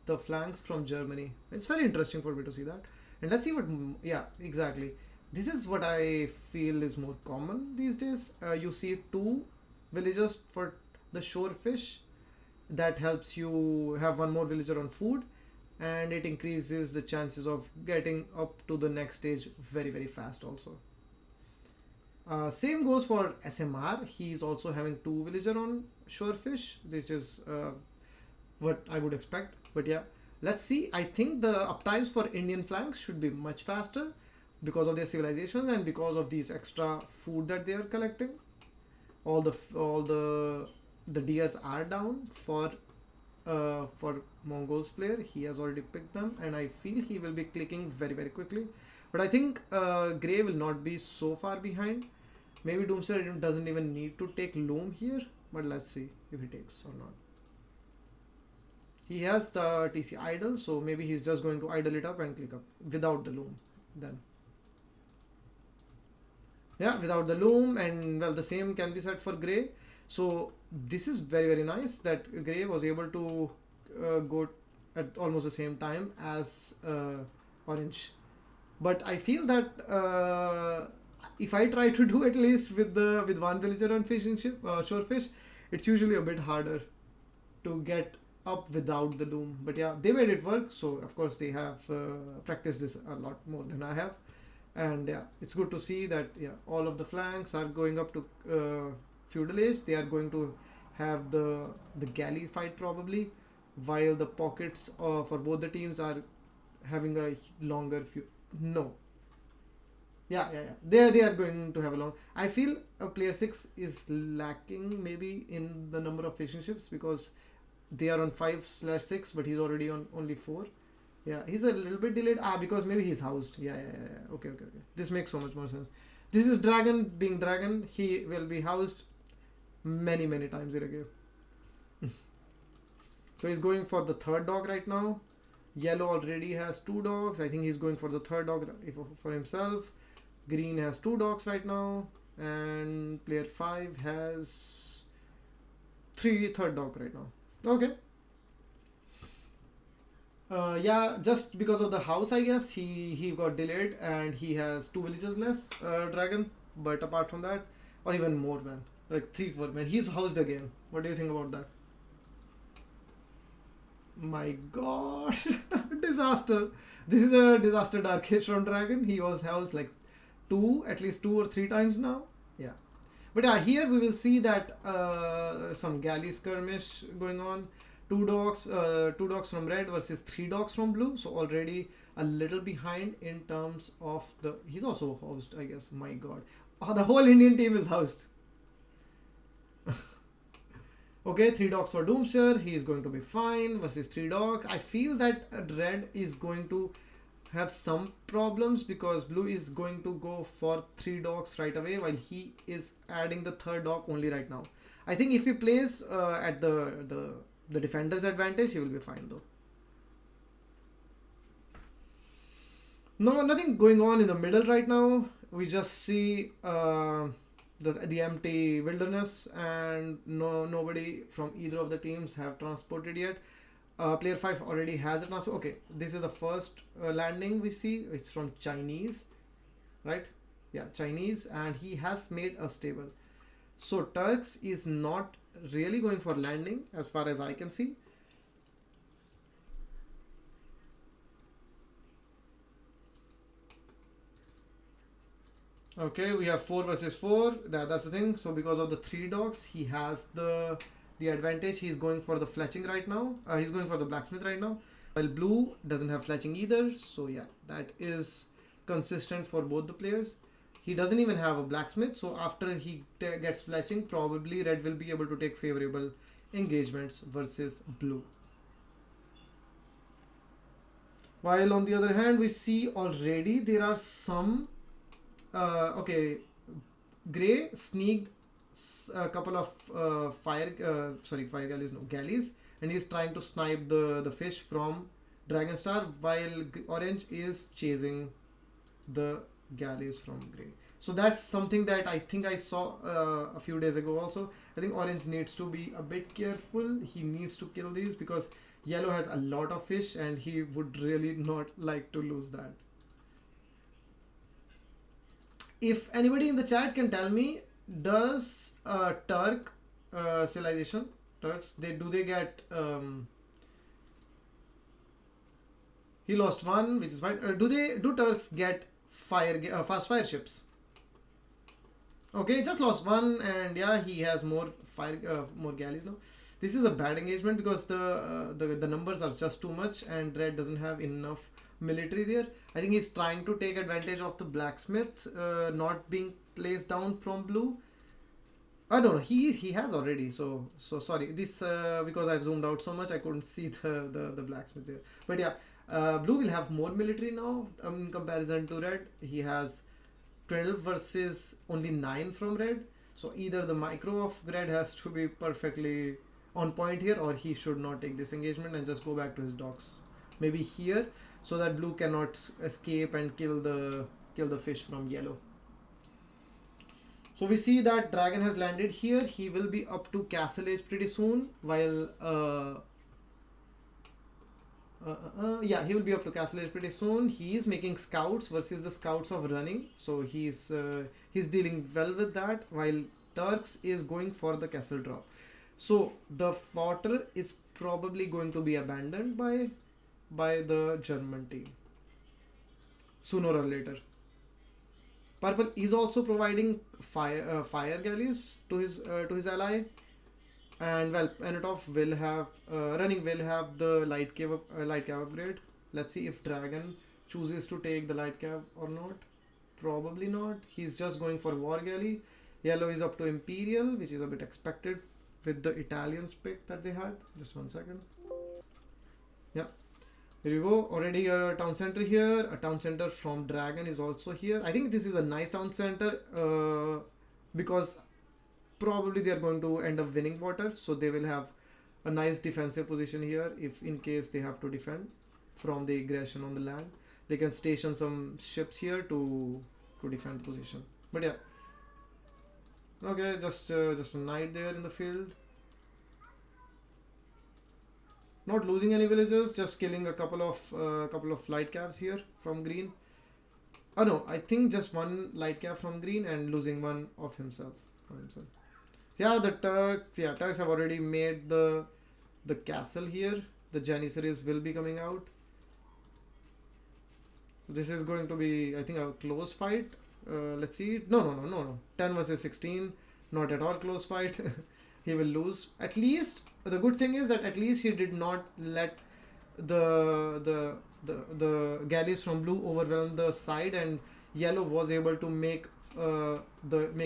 Speaker 1: the flanks from Germany. It's very interesting for me to see that. And let's see what, yeah, exactly. This is what I feel is more common these days. You see two villagers for the shore fish. That helps you have one more villager on food, and it increases the chances of getting up to the next stage very very fast also. Same goes for SMR. He's also having two villager on shore fish, which is what I would expect. But yeah, let's see. I think the uptimes for Indian flanks should be much faster because of their civilization and because of these extra food that they are collecting. All the deers are down for Mongols player. He has already picked them, and I feel he will be clicking very very quickly. But I think Grey will not be so far behind. Maybe Doomster doesn't even need to take Loom here, but let's see if he takes or not. He has the TC idle, so maybe he's just going to idle it up and click up without the Loom. Then yeah, without the Loom, and well, the same can be said for Grey. So this is very very nice that Grey was able to go at almost the same time as Orange. But I feel that if I try to do at least with one villager on fishing ship shore fish, it's usually a bit harder to get up without the Loom. But yeah, they made it work. So of course they have practiced this a lot more than I have, and yeah, it's good to see that yeah, all of the flanks are going up to feudal age. They are going to have the galley fight probably, while the pockets for both the teams are having a longer few. No, yeah. They are going to have a long. I feel player six is lacking maybe in the number of fishing ships, because they are on 5/6, but he's already on only four. Yeah, he's a little bit delayed. Because maybe he's housed. Yeah. Okay. This makes so much more sense. This is Dragon being Dragon. He will be housed many times in a game. So he's going for the third dog right now. Yellow already has two dogs. I think he's going for the third dog for himself. Green has two dogs right now, and player 5 has third dog right now. Okay. Yeah, just because of the house, I guess he got delayed, and he has two villagers less, Dragon. But apart from that, or even more, man, like 3 4 man, he's housed again. What do you think about that? My gosh, disaster. This is a disaster Dark Age from Dragon. He was housed like at least 2 or 3 times now. Yeah. But here we will see that some galley skirmish going on. Two dogs from red versus 3 dogs from blue. So already a little behind in terms of the. He's also housed, I guess. My God, the whole Indian team is housed. Okay, 3 dogs for Doomster. He is going to be fine versus 3 dogs. I feel that red is going to have some problems because blue is going to go for 3 dogs right away while he is adding the third dog only right now. I think if he plays at the defender's advantage, he will be fine though. No, nothing going on in the middle right now. We just see the empty wilderness, and nobody from either of the teams have transported yet. Player 5 already has a transport. Okay, this is the first landing we see. It's from Chinese, right? Yeah, Chinese, and he has made a stable. So Turks is not really going for landing as far as I can see. Okay, we have 4 versus 4. That's the thing. So because of the 3 dogs, he has the advantage. He's going for the fletching right now. He's going for the blacksmith right now. While blue doesn't have fletching either. So yeah, that is consistent for both the players. He doesn't even have a blacksmith. So after he gets fletching, probably red will be able to take favorable engagements versus blue. While on the other hand, we see already there are some okay, Grey sneaked a couple of fire galleys, no, galleys, and he's trying to snipe the fish from Dragonstar while Orange is chasing the galleys from Grey. So that's something that I think I saw a few days ago also. I think Orange needs to be a bit careful. He needs to kill these because Yellow has a lot of fish and he would really not like to lose that. If anybody in the chat can tell me, does Turk civilization, Turks, do they get he lost one, which is fine. Do Turks get fast fire ships? Okay, just lost one, and yeah, he has more more galleys now. This is a bad engagement because the numbers are just too much, and red doesn't have enough military there. I think he's trying to take advantage of the blacksmith not being placed down from blue. I don't know. He has already. So sorry. This because I've zoomed out so much, I couldn't see the blacksmith there. But yeah, blue will have more military now in comparison to red. He has 12 versus only 9 from red. So either the micro of red has to be perfectly on point here, or he should not take this engagement and just go back to his docks. Maybe here, so that blue cannot escape and kill the fish from yellow. So we see that dragon has landed here. He will be up to castle age pretty soon. While yeah, he will be up to castle age pretty soon. He is making scouts versus the scouts of running. So he's dealing well with that. While Turks is going for the castle drop. So the forter is probably going to be abandoned by the German team sooner or later. Purple is also providing fire galleys to his ally, and well, Anatov will have running will have the light cave upgrade. Let's see if Dragon chooses to take the light cave or not. Probably not. He's just going for war galley. Yellow is up to Imperial, which is a bit expected with the Italians pick that they had. Just 1 second. Yeah. Here you go. Already a town center here. A town center from Dragon is also here. I think this is a nice town center because probably they are going to end up winning water. So they will have a nice defensive position here if in case they have to defend from the aggression on the land. They can station some ships here to defend the position. But yeah. Okay, just a knight there in the field. Not losing any villagers, just killing a couple of light calves here from green. Oh no, I think just one light calf from green and losing one of himself. Yeah, the Turks. Yeah, Turks have already made the castle here. the Janissaries will be coming out. This is going to be, I think, a close fight. Let's see. No, no, no, no, no. 10 versus 16. Not at all close fight. He will lose. At least, the good thing is that at least he did not let the galleys from blue overwhelm the side, and yellow was able to make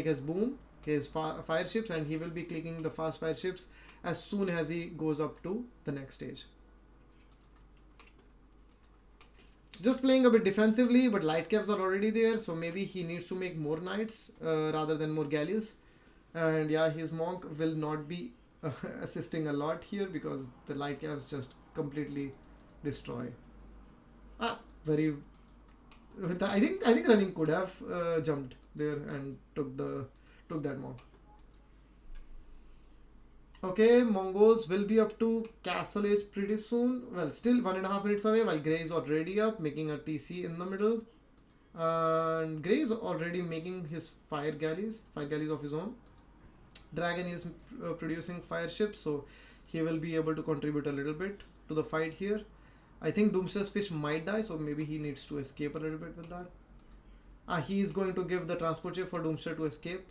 Speaker 1: his boom, his fire ships, and he will be clicking the fast fire ships as soon as he goes up to the next stage. Just playing a bit defensively, but light caps are already there, so maybe he needs to make more knights rather than more galleys. And yeah, his monk will not be assisting a lot here because the light caps just completely destroy. Very. I think running could have jumped there and took that monk. Okay, Mongols will be up to Castle Age pretty soon. Well, still 1.5 minutes away, while Grey is already up, making a TC in the middle. And Grey is already making his fire galleys of his own. Dragon is producing fire ships, so he will be able to contribute a little bit to the fight here. I think Doomster's fish might die, so maybe he needs to escape a little bit with that. He is going to give the transport ship for Doomster to escape.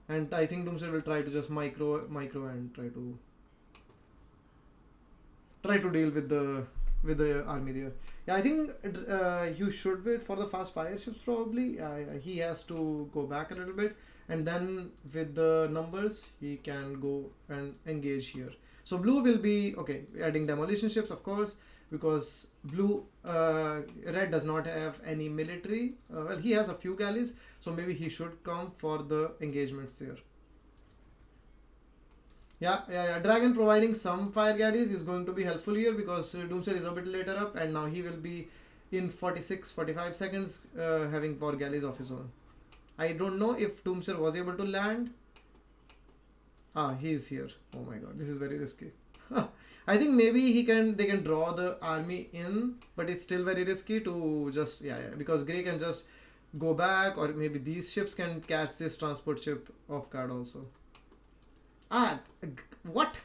Speaker 1: And I think Doomster will try to just micro and try to deal with the army there. Yeah, I think you should wait for the fast fire ships probably. He has to go back a little bit, and then with the numbers he can go and engage here. So blue will be okay, adding demolition ships of course, because red does not have any military. Well, he has a few galleys, so maybe he should come for the engagements there. Yeah. Dragon providing some fire galleys is going to be helpful here because Doomster is a bit later up, and now he will be in 46-45 seconds having 4 galleys of his own. I don't know if Doomster was able to land. He is here. Oh my god, this is very risky. I think maybe they can draw the army in, but it's still very risky to just because Grey can just go back, or maybe these ships can catch this transport ship off guard also. What?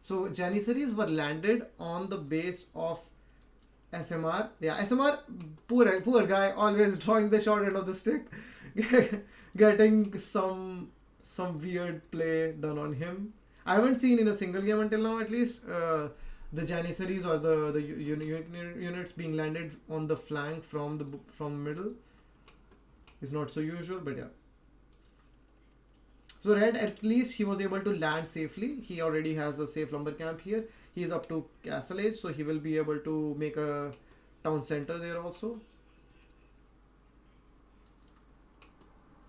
Speaker 1: So Janissaries were landed on the base of SMR. Yeah, SMR, poor guy, always drawing the short end of the stick, getting some weird play done on him. I haven't seen in a single game until now, at least, the Janissaries or the units being landed on the flank from the middle. Is not so usual, but yeah. So red, at least he was able to land safely. He already has a safe lumber camp here. He is up to Castle Age, so he will be able to make a town center there also.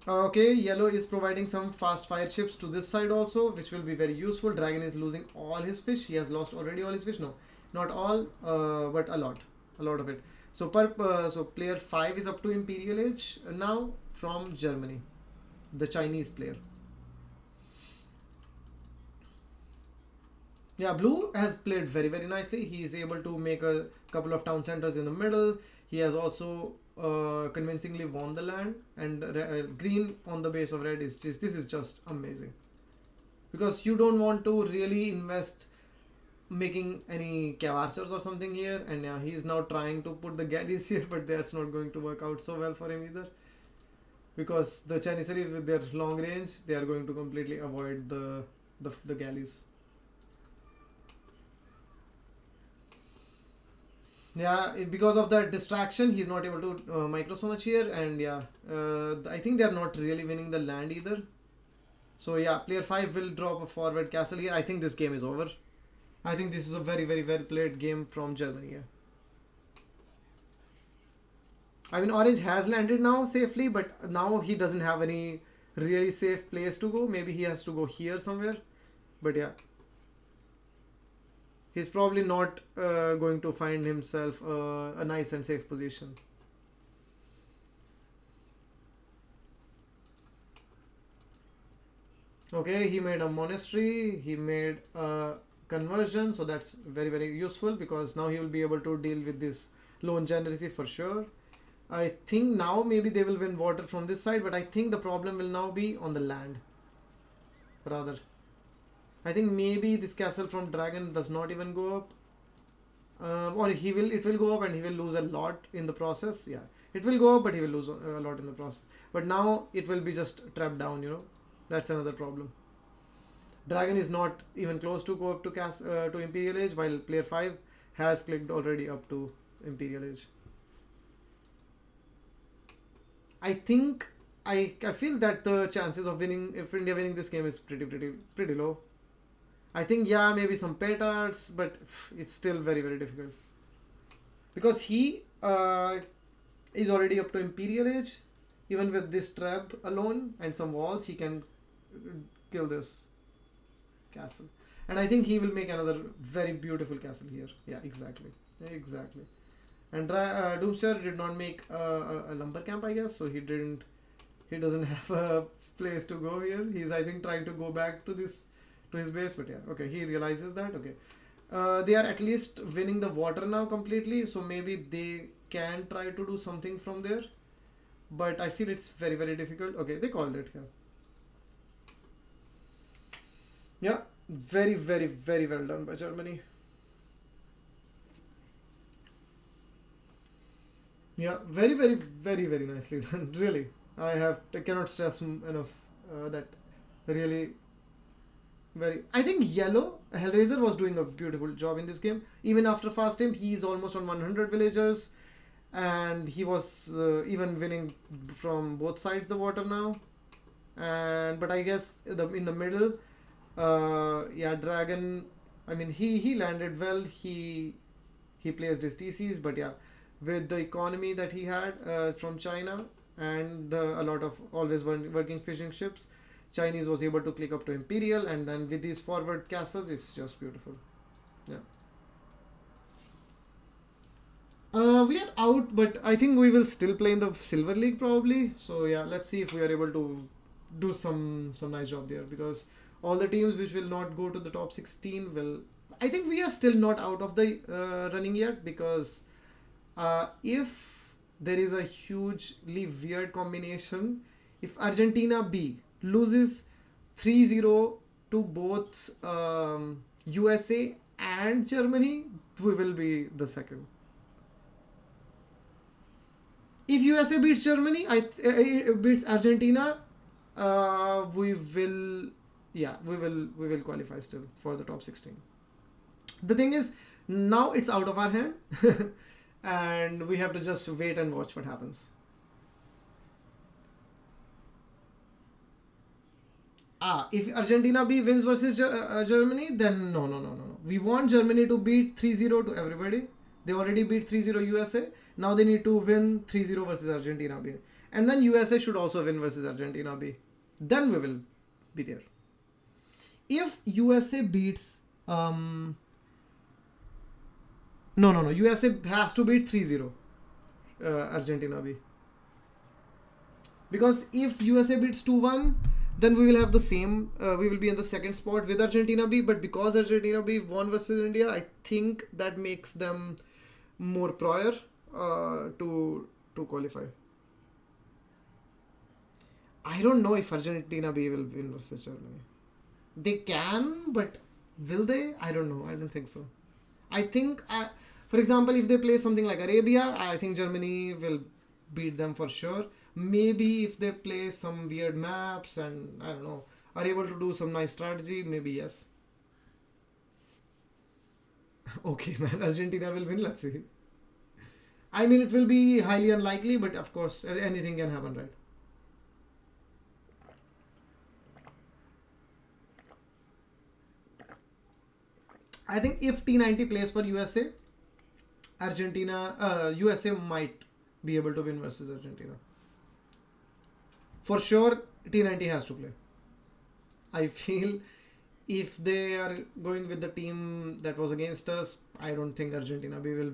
Speaker 1: Okay, yellow is providing some fast fire ships to this side also, which will be very useful. Dragon is losing all his fish. He has lost already all his fish. No, not all, but a lot of it. So so player 5 is up to Imperial Age now from Germany, the Chinese player. Yeah, blue has played very, very nicely. He is able to make a couple of town centers in the middle. He has also convincingly won the land, and green on the base of red is this is just amazing, because you don't want to really invest making any cav archers or something here, and yeah, he's now trying to put the galleys here, but that's not going to work out so well for him either, because the Janissaries with their long range, they are going to completely avoid the galleys. Yeah, because of that distraction, he's not able to micro so much here, and yeah, I think they're not really winning the land either. So yeah, player 5 will drop a forward castle here. I think this game is over. I think this is a very, very well played game from Germany. Yeah. I mean, orange has landed now safely, but now he doesn't have any really safe place to go. Maybe he has to go here somewhere, but yeah. He's probably not going to find himself a nice and safe position. Okay, he made a monastery, he made a conversion, so that's very, very useful, because now he will be able to deal with this lone generacy for sure. I think now maybe they will win water from this side, but I think the problem will now be on the land. Rather, I think maybe this castle from Dragon does not even go up. or it will go up and he will lose a lot in the process. Yeah, it will go up, but he will lose a lot in the process. But now it will be just trapped down. That's another problem. Dragon is not even close to go up to Imperial Age, while player 5 has clicked already up to Imperial Age. I think I feel that the chances of winning, if India winning this game, is pretty low. I think, yeah, maybe some petards, but it's still very very difficult because he is already up to Imperial Age. Even with this trap alone and some walls, he can kill this castle. And I think he will make another very beautiful castle here. Yeah, exactly. Exactly. And Doomster did not make a lumber camp, I guess, so he doesn't have a place to go here. He's, I think, trying to go back to his base, but yeah, okay, he realizes that. Okay, they are at least winning the water now completely, so maybe they can try to do something from there, but I feel it's very very difficult. Okay, they called it here. Yeah, very very very well done by Germany. Yeah, very very very very nicely done. Really, I cannot stress enough that really very. I think yellow Hellraiser was doing a beautiful job in this game. Even after fast time, he's almost on 100 villagers, and he was even winning from both sides the water now. And but I guess in the middle, yeah, Dragon. I mean, he landed well. He placed his TCs, but yeah, with the economy that he had from China and a lot of always working fishing ships, Chinese was able to click up to Imperial, and then with these forward castles, it's just beautiful. Yeah. We are out, but I think we will still play in the Silver League probably. So yeah, let's see if we are able to do some nice job there, because all the teams which will not go to the top 16 will. I think we are still not out of the running yet, because if there is a hugely weird combination, if Argentina B loses 3-0 to both USA and Germany, we will be the second. If USA beats Germany, beats Argentina, we will qualify still for the top 16. The thing is, now it's out of our hand, and we have to just wait and watch what happens. If Argentina B wins versus Germany, then no. We want Germany to beat 3-0 to everybody. They already beat 3-0 USA. Now they need to win 3-0 versus Argentina B. And then USA should also win versus Argentina B. Then we will be there. If USA beats... No. USA has to beat 3-0 Argentina B. Because if USA beats 2-1, then we will have the same, we will be in the second spot with Argentina B. But because Argentina B won versus India, I think that makes them more prior to qualify. I don't know if Argentina B will win versus Germany. They can, but will they? I don't know. I don't think so. I think, for example, if they play something like Arabia, I think Germany will beat them for sure. Maybe if they play some weird maps and, I don't know, are able to do some nice strategy, maybe yes. Okay, man, Argentina will win. Let's see. I mean, it will be highly unlikely, but of course, anything can happen, right? I think if T90 plays for USA, USA might be able to win versus Argentina. For sure, T90 has to play. I feel if they are going with the team that was against us, I don't think Argentina will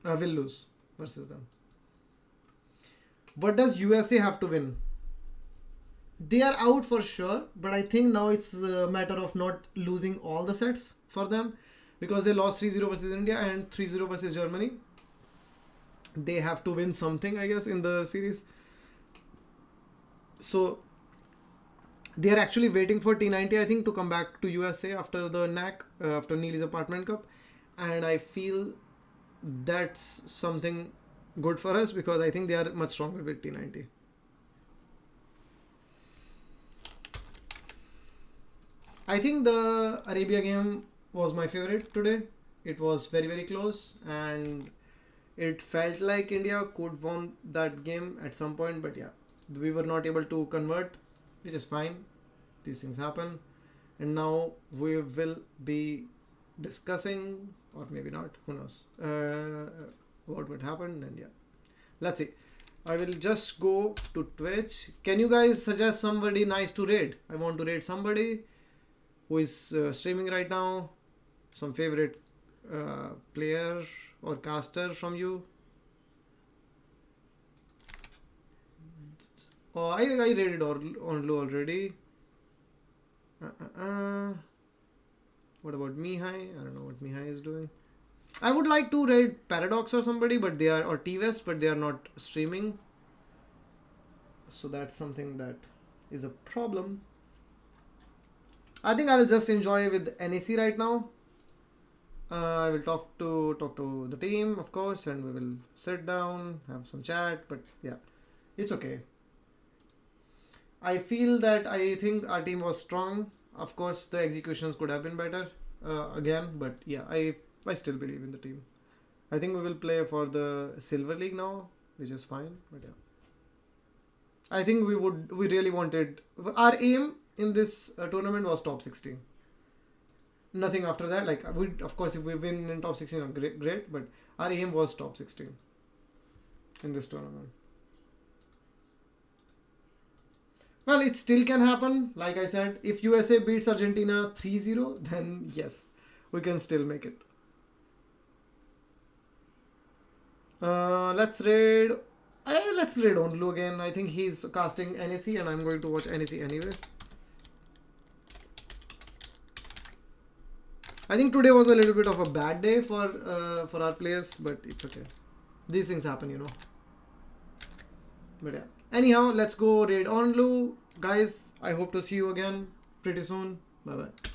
Speaker 1: lose versus them. What does USA have to win? They are out for sure, but I think now it's a matter of not losing all the sets for them, because they lost 3-0 versus India and 3-0 versus Germany. They have to win something, I guess, in the series. So they are actually waiting for T90, I think, to come back to USA after the NAC, after Neely's Apartment Cup. And I feel that's something good for us because I think they are much stronger with T90. I think the Arabia game was my favorite today. It was very close, and it felt like India could won that game at some point, but yeah, we were not able to convert, which is fine. These things happen. And now we will be discussing, or maybe not, who knows, what would happen. And yeah, let's see. I will just go to Twitch. Can you guys suggest somebody nice to raid? I want to raid somebody who is streaming right now. Some favorite player or caster from you. Oh, I raided Onlu already. What about Mihai? I don't know what Mihai is doing. I would like to raid Paradox or somebody, but they are, or T-West, but they are not streaming. So that's something that is a problem. I think I will just enjoy with NEC right now. I will talk to the team, of course, and we will sit down, have some chat. But yeah, it's okay. I feel that I think our team was strong. Of course, the executions could have been better again, but yeah, I still believe in the team. I think we will play for the Silver League now, which is fine. But yeah, I think we really wanted, our aim in this tournament was top 16. Nothing after that. Like, we, of course, if we win in top 16, great. But our aim was top 16 in this tournament. Well, it still can happen. Like I said, if USA beats Argentina 3-0, then yes, we can still make it. Let's raid. Let's raid Onlu again. I think he's casting NEC, and I'm going to watch NEC anyway. I think today was a little bit of a bad day for our players, but it's okay. These things happen, you know. But yeah. Anyhow, let's go raid Onlu. Guys, I hope to see you again pretty soon. Bye bye.